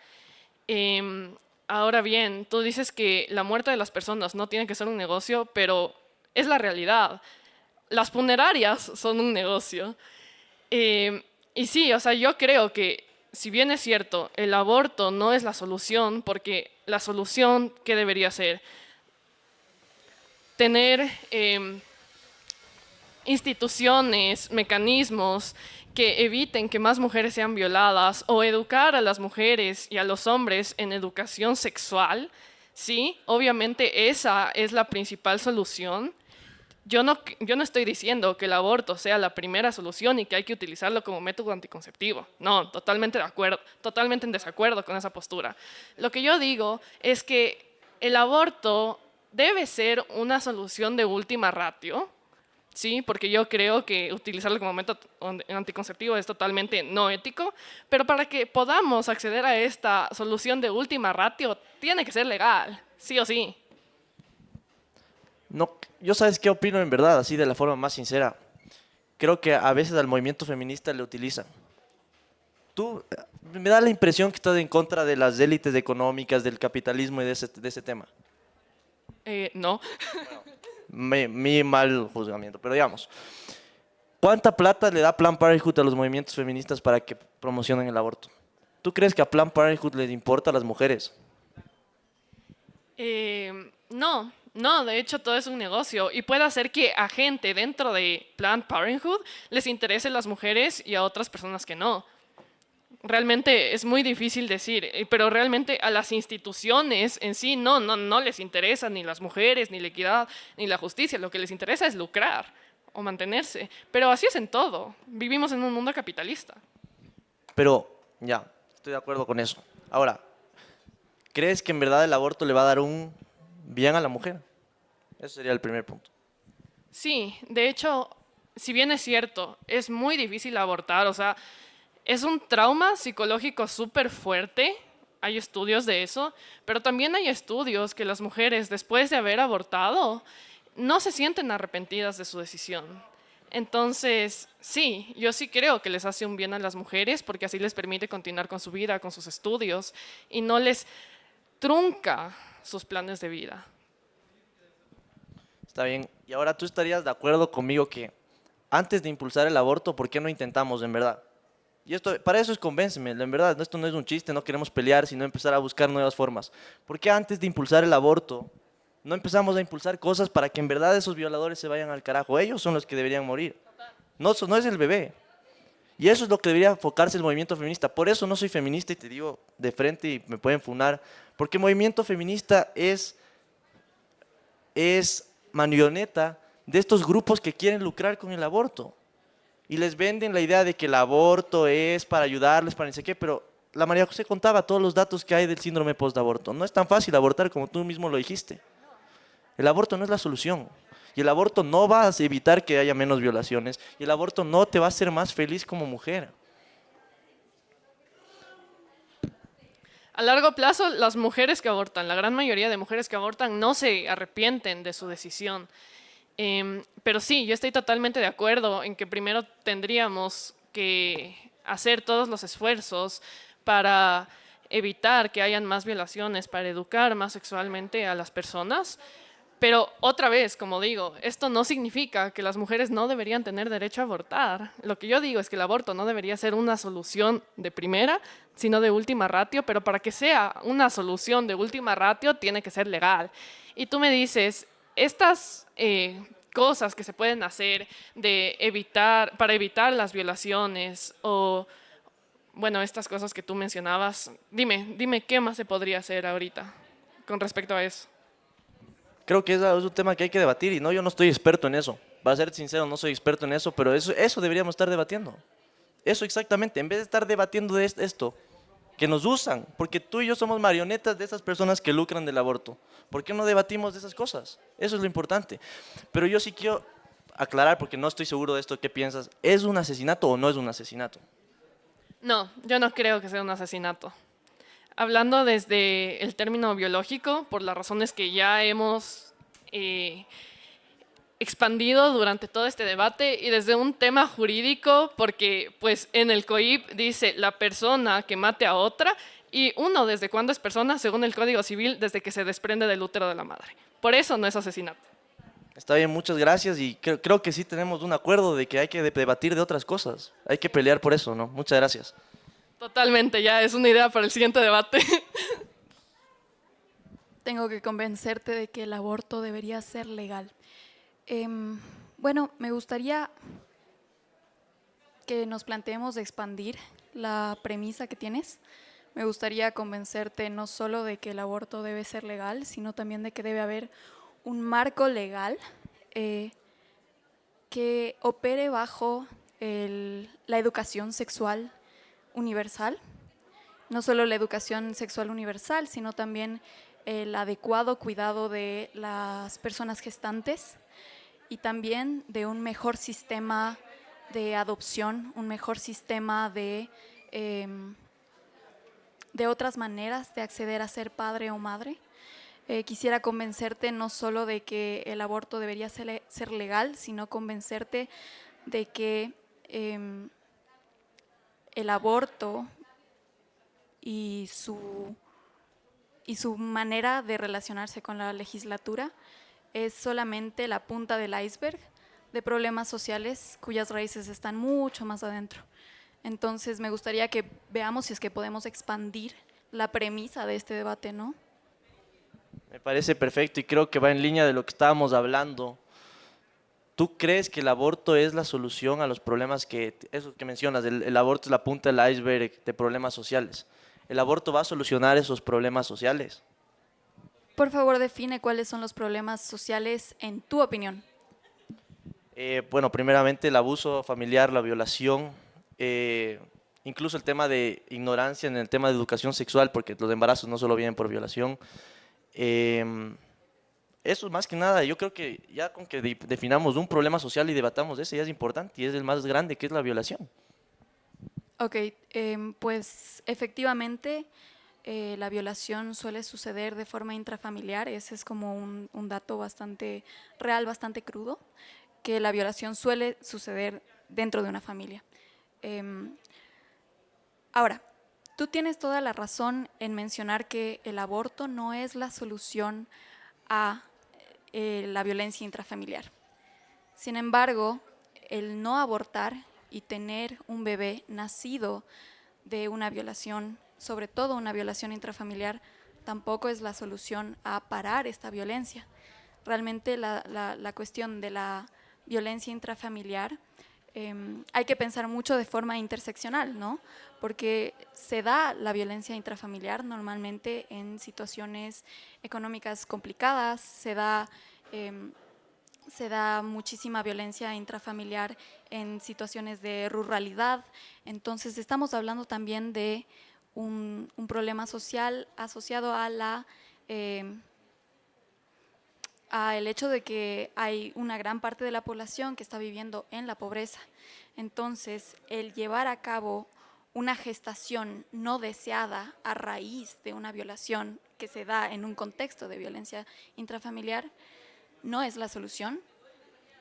Ahora bien, tú dices que la muerte de las personas no tiene que ser un negocio, pero es la realidad. Las funerarias son un negocio. Y sí, o sea, yo creo que si bien es cierto, el aborto no es la solución, porque la solución, ¿qué debería ser? Tener instituciones, mecanismos que eviten que más mujeres sean violadas o educar a las mujeres y a los hombres en educación sexual, sí, obviamente esa es la principal solución. Yo no estoy diciendo que el aborto sea la primera solución y que hay que utilizarlo como método anticonceptivo. No, totalmente de acuerdo, totalmente en desacuerdo con esa postura. Lo que yo digo es que el aborto debe ser una solución de última ratio, ¿sí? Porque yo creo que utilizarlo como método anticonceptivo es totalmente no ético, pero para que podamos acceder a esta solución de última ratio, tiene que ser legal, sí o sí. No, yo sabes qué opino en verdad, así de la forma más sincera. Creo que a veces al movimiento feminista le utilizan. Me da la impresión que estás en contra de las élites económicas, del capitalismo y de ese tema. No. Mi mal juzgamiento, pero digamos, ¿cuánta plata le da Planned Parenthood a los movimientos feministas para que promocionen el aborto? ¿Tú crees que a Planned Parenthood les importa a las mujeres? No, de hecho todo es un negocio y puede hacer que a gente dentro de Planned Parenthood les interesen las mujeres y a otras personas que no. realmente es muy difícil decir, pero realmente a las instituciones en sí no les interesa ni las mujeres, ni la equidad, ni la justicia. Lo que les interesa es lucrar o mantenerse. Pero así es en todo. Vivimos en un mundo capitalista. Pero, ya, estoy de acuerdo con eso. Ahora, ¿crees que en verdad el aborto le va a dar un bien a la mujer? Ese sería el primer punto. Sí, de hecho, si bien es cierto, es muy difícil abortar, o sea, es un trauma psicológico súper fuerte, hay estudios de eso, pero también hay estudios que las mujeres, después de haber abortado, no se sienten arrepentidas de su decisión. Entonces, sí, yo sí creo que les hace un bien a las mujeres porque así les permite continuar con su vida, con sus estudios y no les trunca sus planes de vida. Está bien. Y ahora tú estarías de acuerdo conmigo que antes de impulsar el aborto, ¿por qué no intentamos en verdad? Y esto, para eso es convénceme, en verdad, esto no es un chiste, no queremos pelear, sino empezar a buscar nuevas formas. ¿Por qué antes de impulsar el aborto no empezamos a impulsar cosas para que en verdad esos violadores se vayan al carajo? Ellos son los que deberían morir, no es el bebé. Y eso es lo que debería enfocarse el movimiento feminista. Por eso no soy feminista y te digo de frente y me pueden funar, porque el movimiento feminista es marioneta de estos grupos que quieren lucrar con el aborto. Y les venden la idea de que el aborto es para ayudarles, para no sé qué, pero la María José contaba todos los datos que hay del síndrome postaborto. No es tan fácil abortar como tú mismo lo dijiste. El aborto no es la solución. Y el aborto no va a evitar que haya menos violaciones. Y el aborto no te va a hacer más feliz como mujer. A largo plazo, las mujeres que abortan, la gran mayoría de mujeres que abortan no se arrepienten de su decisión. Pero sí, yo estoy totalmente de acuerdo en que primero tendríamos que hacer todos los esfuerzos para evitar que hayan más violaciones, para educar más sexualmente a las personas. Pero otra vez, como digo, esto no significa que las mujeres no deberían tener derecho a abortar. Lo que yo digo es que el aborto no debería ser una solución de primera, sino de última ratio, pero para que sea una solución de última ratio tiene que ser legal. Y tú me dices, estas cosas que se pueden hacer para evitar las violaciones o, bueno, estas cosas que tú mencionabas, dime qué más se podría hacer ahorita con respecto a eso. Creo que es un tema que hay que debatir y no, yo no estoy experto en eso. Para ser sincero, no soy experto en eso, pero eso deberíamos estar debatiendo. Eso exactamente, en vez de estar debatiendo de esto, que nos usan, porque tú y yo somos marionetas de esas personas que lucran del aborto. ¿Por qué no debatimos de esas cosas? Eso es lo importante. Pero yo sí quiero aclarar, porque no estoy seguro de esto, ¿qué piensas? ¿Es un asesinato o no es un asesinato? No, yo no creo que sea un asesinato. Hablando desde el término biológico, por las razones que ya hemos expandido durante todo este debate, y desde un tema jurídico, porque pues en el COIP dice la persona que mate a otra, y uno desde cuándo es persona, según el Código Civil, desde que se desprende del útero de la madre. Por eso no es asesinato. Está bien, muchas gracias y creo que sí tenemos un acuerdo de que hay que debatir de otras cosas. Hay que pelear por eso, ¿no? Muchas gracias. Totalmente, ya es una idea para el siguiente debate. Tengo que convencerte de que el aborto debería ser legal. Bueno, me gustaría que nos planteemos expandir la premisa que tienes. Me gustaría convencerte no solo de que el aborto debe ser legal, sino también de que debe haber un marco legal que opere bajo la educación sexual universal. No solo la educación sexual universal, sino también el adecuado cuidado de las personas gestantes y también de un mejor sistema de adopción, un mejor sistema de otras maneras de acceder a ser padre o madre. Quisiera convencerte no solo de que el aborto debería ser legal, sino convencerte de que el aborto y su manera de relacionarse con la legislatura es solamente la punta del iceberg de problemas sociales cuyas raíces están mucho más adentro. Entonces me gustaría que veamos si es que podemos expandir la premisa de este debate, ¿no? Me parece perfecto y creo que va en línea de lo que estábamos hablando ¿Tú crees que el aborto es la solución a los problemas eso que mencionas, el aborto es la punta del iceberg de problemas sociales? ¿El aborto va a solucionar esos problemas sociales? Por favor, define cuáles son los problemas sociales en tu opinión. Bueno, primeramente el abuso familiar, la violación, incluso el tema de ignorancia en el tema de educación sexual, porque los embarazos no solo vienen por violación. Eso más que nada, yo creo que ya con que definamos un problema social y debatamos ese ya es importante y es el más grande, que es la violación. Ok, pues efectivamente la violación suele suceder de forma intrafamiliar, ese es como un dato bastante real, bastante crudo, que la violación suele suceder dentro de una familia. Ahora, tú tienes toda la razón en mencionar que el aborto no es la solución a la violencia intrafamiliar. Sin embargo, el no abortar y tener un bebé nacido de una violación, sobre todo una violación intrafamiliar, tampoco es la solución a parar esta violencia. Realmente la cuestión de la violencia intrafamiliar hay que pensar mucho de forma interseccional, ¿no? Porque se da la violencia intrafamiliar normalmente en situaciones económicas complicadas, se da muchísima violencia intrafamiliar en situaciones de ruralidad. Entonces estamos hablando también de un problema social asociado a el hecho de que hay una gran parte de la población que está viviendo en la pobreza. Entonces, el llevar a cabo una gestación no deseada a raíz de una violación que se da en un contexto de violencia intrafamiliar no es la solución.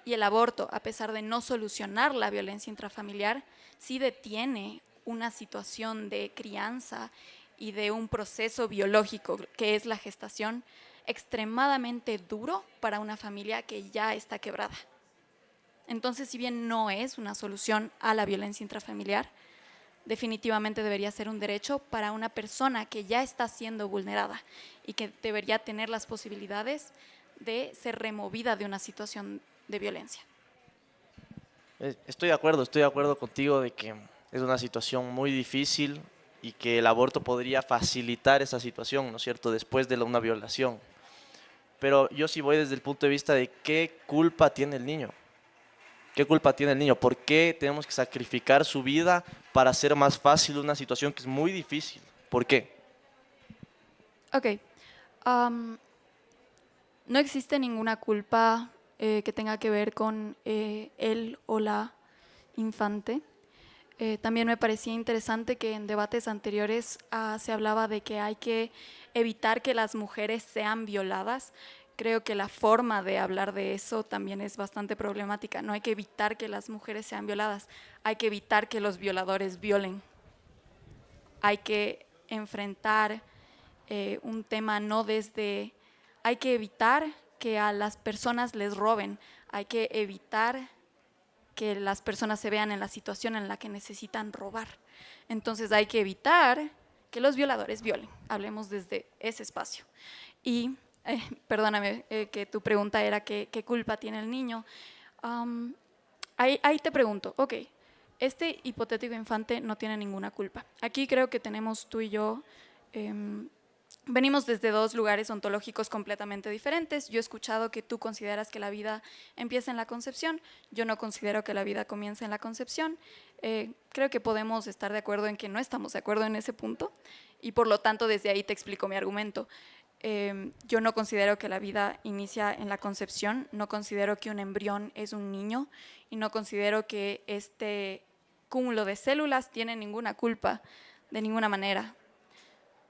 Y el aborto, a pesar de no solucionar la violencia intrafamiliar, sí detiene una situación de crianza y de un proceso biológico que es la gestación extremadamente duro para una familia que ya está quebrada. Entonces, si bien no es una solución a la violencia intrafamiliar, definitivamente debería ser un derecho para una persona que ya está siendo vulnerada y que debería tener las posibilidades de ser removida de una situación de violencia. Estoy de acuerdo contigo de que es una situación muy difícil y que el aborto podría facilitar esa situación, ¿no es cierto?, después de una violación. Pero yo sí voy desde el punto de vista de qué culpa tiene el niño. ¿Qué culpa tiene el niño? ¿Por qué tenemos que sacrificar su vida para hacer más fácil una situación que es muy difícil? ¿Por qué? Ok. No existe ninguna culpa que tenga que ver con él o la infante. También me parecía interesante que en debates anteriores se hablaba de que hay que evitar que las mujeres sean violadas. Creo que la forma de hablar de eso también es bastante problemática. No hay que evitar que las mujeres sean violadas, hay que evitar que los violadores violen. Hay que enfrentar un tema no desde... Hay que evitar que a las personas les roben, hay que evitar que las personas se vean en la situación en la que necesitan robar. Entonces hay que evitar que los violadores violen. Hablemos desde ese espacio. Y perdóname, que tu pregunta era qué culpa tiene el niño. Ahí te pregunto, ok, este hipotético infante no tiene ninguna culpa. Aquí creo que tenemos tú y yo, venimos desde dos lugares ontológicos completamente diferentes. Yo he escuchado que tú consideras que la vida empieza en la concepción, yo no considero que la vida comience en la concepción. Creo que podemos estar de acuerdo en que no estamos de acuerdo en ese punto y por lo tanto desde ahí te explico mi argumento. Yo no considero que la vida inicia en la concepción, no considero que un embrión es un niño y no considero que este cúmulo de células tiene ninguna culpa de ninguna manera.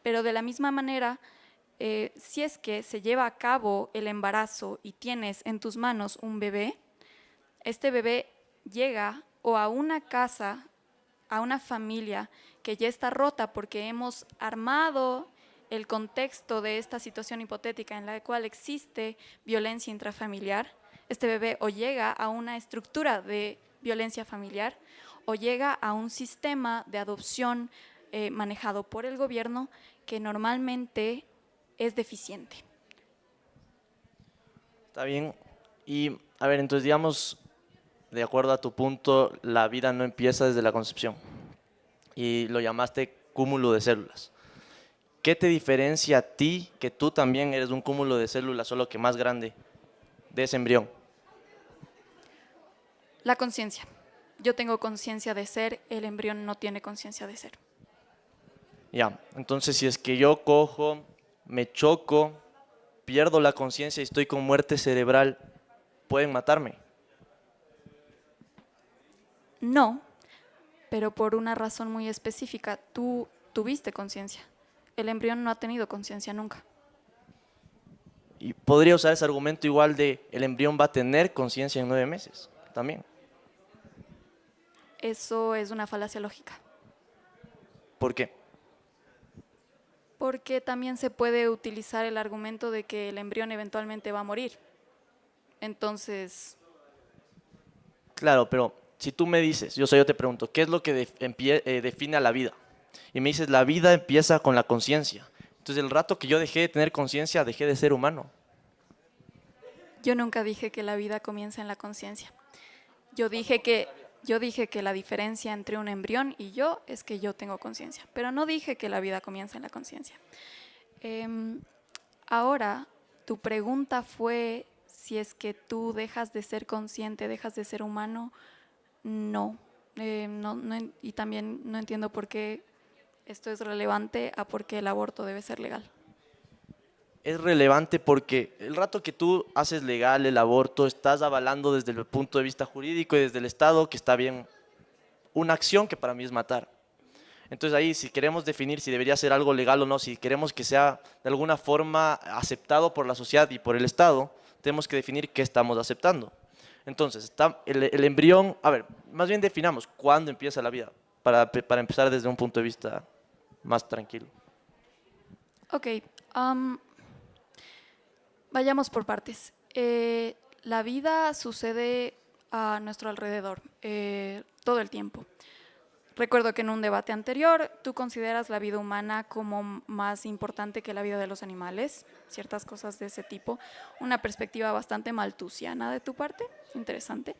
Pero de la misma manera, si es que se lleva a cabo el embarazo y tienes en tus manos un bebé, este bebé llega o a una casa, a una familia que ya está rota porque hemos armado el contexto de esta situación hipotética en la cual existe violencia intrafamiliar. Este bebé o llega a una estructura de violencia familiar o llega a un sistema de adopción manejado por el gobierno que normalmente es deficiente. Está bien. Y A ver, entonces digamos, de acuerdo a tu punto, la vida no empieza desde la concepción y lo llamaste cúmulo de células. ¿Qué te diferencia a ti, que tú también eres un cúmulo de células, solo que más grande, de ese embrión? La conciencia. Yo tengo conciencia de ser, el embrión no tiene conciencia de ser. Ya, entonces si es que yo cojo, me choco, pierdo la conciencia y estoy con muerte cerebral, ¿pueden matarme? No, pero por una razón muy específica. Tú tuviste conciencia. El embrión no ha tenido conciencia nunca. Y podría usar ese argumento igual de el embrión va a tener conciencia en 9 meses, también. Eso es una falacia lógica. ¿Por qué? Porque también se puede utilizar el argumento de que el embrión eventualmente va a morir. Entonces, Claro, pero si tú me dices, yo te pregunto, ¿qué es lo que define a la vida? Y me dices, la vida empieza con la conciencia. Entonces, el rato que yo dejé de tener conciencia, dejé de ser humano. yo nunca dije que la vida comienza en la conciencia. Yo dije que la diferencia entre un embrión y yo es que yo tengo conciencia, pero no dije que la vida comienza en la conciencia. Ahora, tu pregunta fue si es que tú dejas de ser consciente, dejas de ser humano. No, y también no entiendo por qué esto es relevante a por qué el aborto debe ser legal. Es relevante porque el rato que tú haces legal el aborto, estás avalando desde el punto de vista jurídico y desde el Estado que está bien una acción que para mí es matar. Entonces ahí, si queremos definir si debería ser algo legal o no, si queremos que sea de alguna forma aceptado por la sociedad y por el Estado, tenemos que definir qué estamos aceptando. Entonces, está el embrión, a ver, más bien definamos cuándo empieza la vida, para empezar desde un punto de vista más tranquilo. Ok, vayamos por partes. La vida sucede a nuestro alrededor todo el tiempo. Recuerdo que en un debate anterior tú consideras la vida humana como más importante que la vida de los animales, ciertas cosas de ese tipo. Una perspectiva bastante malthusiana de tu parte, interesante.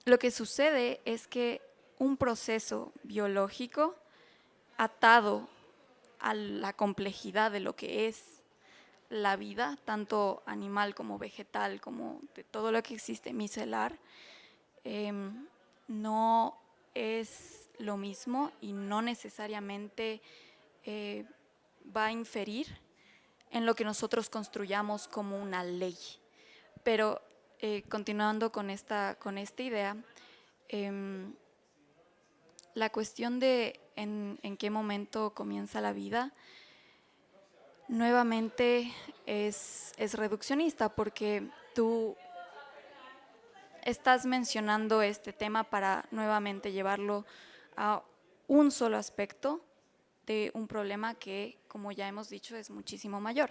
Lo que sucede es que un proceso biológico atado a la complejidad de lo que es la vida, tanto animal como vegetal, como de todo lo que existe micelar, no es lo mismo y no necesariamente va a inferir en lo que nosotros construyamos como una ley. Pero continuando con esta idea, la cuestión de en qué momento comienza la vida, nuevamente es reduccionista, porque tú estás mencionando este tema para nuevamente llevarlo a un solo aspecto de un problema que, como ya hemos dicho, es muchísimo mayor.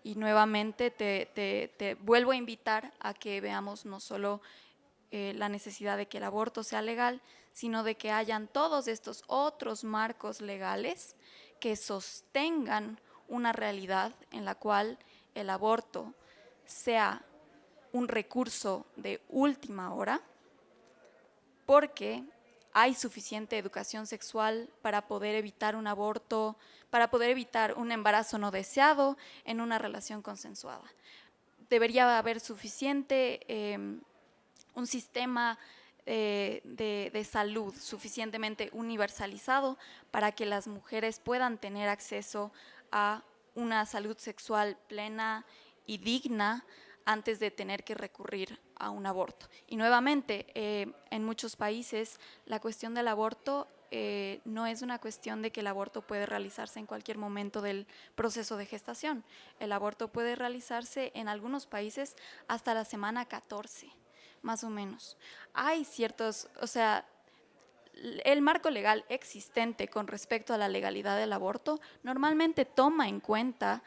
Y nuevamente te vuelvo a invitar a que veamos no solo la necesidad de que el aborto sea legal, sino de que hayan todos estos otros marcos legales que sostengan una realidad en la cual el aborto sea un recurso de última hora, porque hay suficiente educación sexual para poder evitar un aborto, para poder evitar un embarazo no deseado en una relación consensuada. Debería haber suficiente, un sistema de salud suficientemente universalizado para que las mujeres puedan tener acceso a una salud sexual plena y digna antes de tener que recurrir a un aborto. Y nuevamente, en muchos países la cuestión del aborto no es una cuestión de que el aborto puede realizarse en cualquier momento del proceso de gestación. El aborto puede realizarse en algunos países hasta la semana 14, más o menos. Hay ciertos, o sea, el marco legal existente con respecto a la legalidad del aborto normalmente toma en cuenta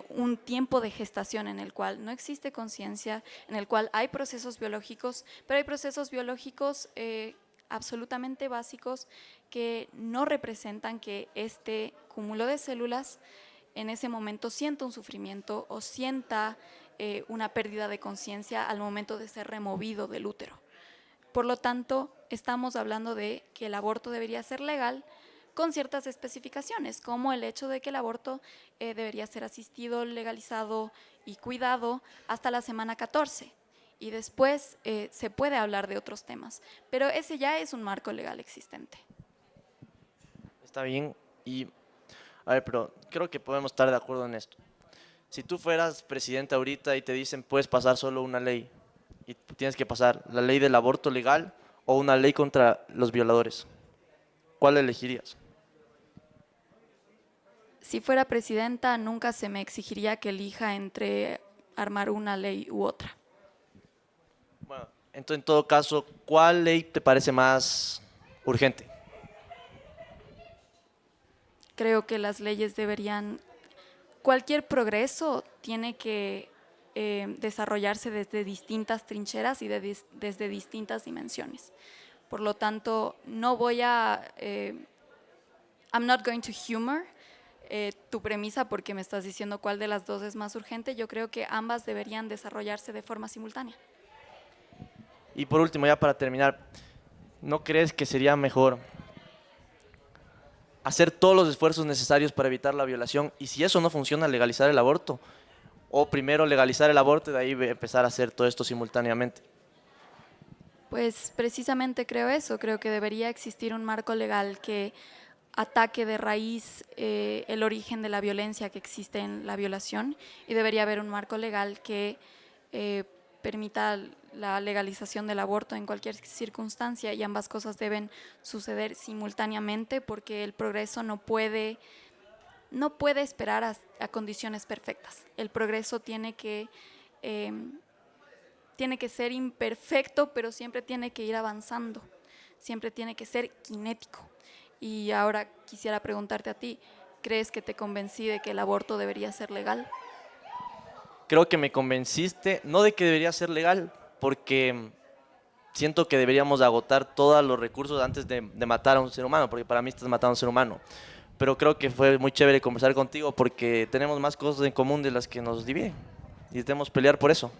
un tiempo de gestación en el cual no existe conciencia, en el cual hay procesos biológicos, pero hay procesos biológicos absolutamente básicos que no representan que este cúmulo de células en ese momento sienta un sufrimiento o sienta una pérdida de conciencia al momento de ser removido del útero. Por lo tanto, estamos hablando de que el aborto debería ser legal con ciertas especificaciones, como el hecho de que el aborto debería ser asistido, legalizado y cuidado hasta la semana 14. Y después se puede hablar de otros temas, pero ese ya es un marco legal existente. Está bien. Y, a ver, pero creo que podemos estar de acuerdo en esto. Si tú fueras presidente ahorita y te dicen puedes pasar solo una ley y tienes que pasar la ley del aborto legal o una ley contra los violadores, ¿cuál elegirías? Si fuera presidenta, nunca se me exigiría que elija entre armar una ley u otra. Bueno, entonces en todo caso, ¿cuál ley te parece más urgente? Creo que las leyes deberían, cualquier progreso tiene que desarrollarse desde distintas trincheras y desde distintas dimensiones. Por lo tanto, no voy a, I'm not going to humor tu premisa porque me estás diciendo cuál de las dos es más urgente. Yo creo que ambas deberían desarrollarse de forma simultánea. Y por último, ya para terminar, ¿no crees que sería mejor hacer todos los esfuerzos necesarios para evitar la violación y si eso no funciona, legalizar el aborto? O primero legalizar el aborto y de ahí empezar a hacer todo esto simultáneamente. Pues precisamente creo eso, creo que debería existir un marco legal que ataque de raíz el origen de la violencia que existe en la violación y debería haber un marco legal que permita la legalización del aborto en cualquier circunstancia y ambas cosas deben suceder simultáneamente porque el progreso no puede esperar a condiciones perfectas. El progreso tiene que ser imperfecto, pero siempre tiene que ir avanzando, siempre tiene que ser cinético. Y ahora quisiera preguntarte a ti, ¿crees que te convencí de que el aborto debería ser legal? Creo que me convenciste, no de que debería ser legal, porque siento que deberíamos agotar todos los recursos antes de matar a un ser humano, porque para mí estás matando a un ser humano. Pero creo que fue muy chévere conversar contigo porque tenemos más cosas en común de las que nos dividen y debemos pelear por eso.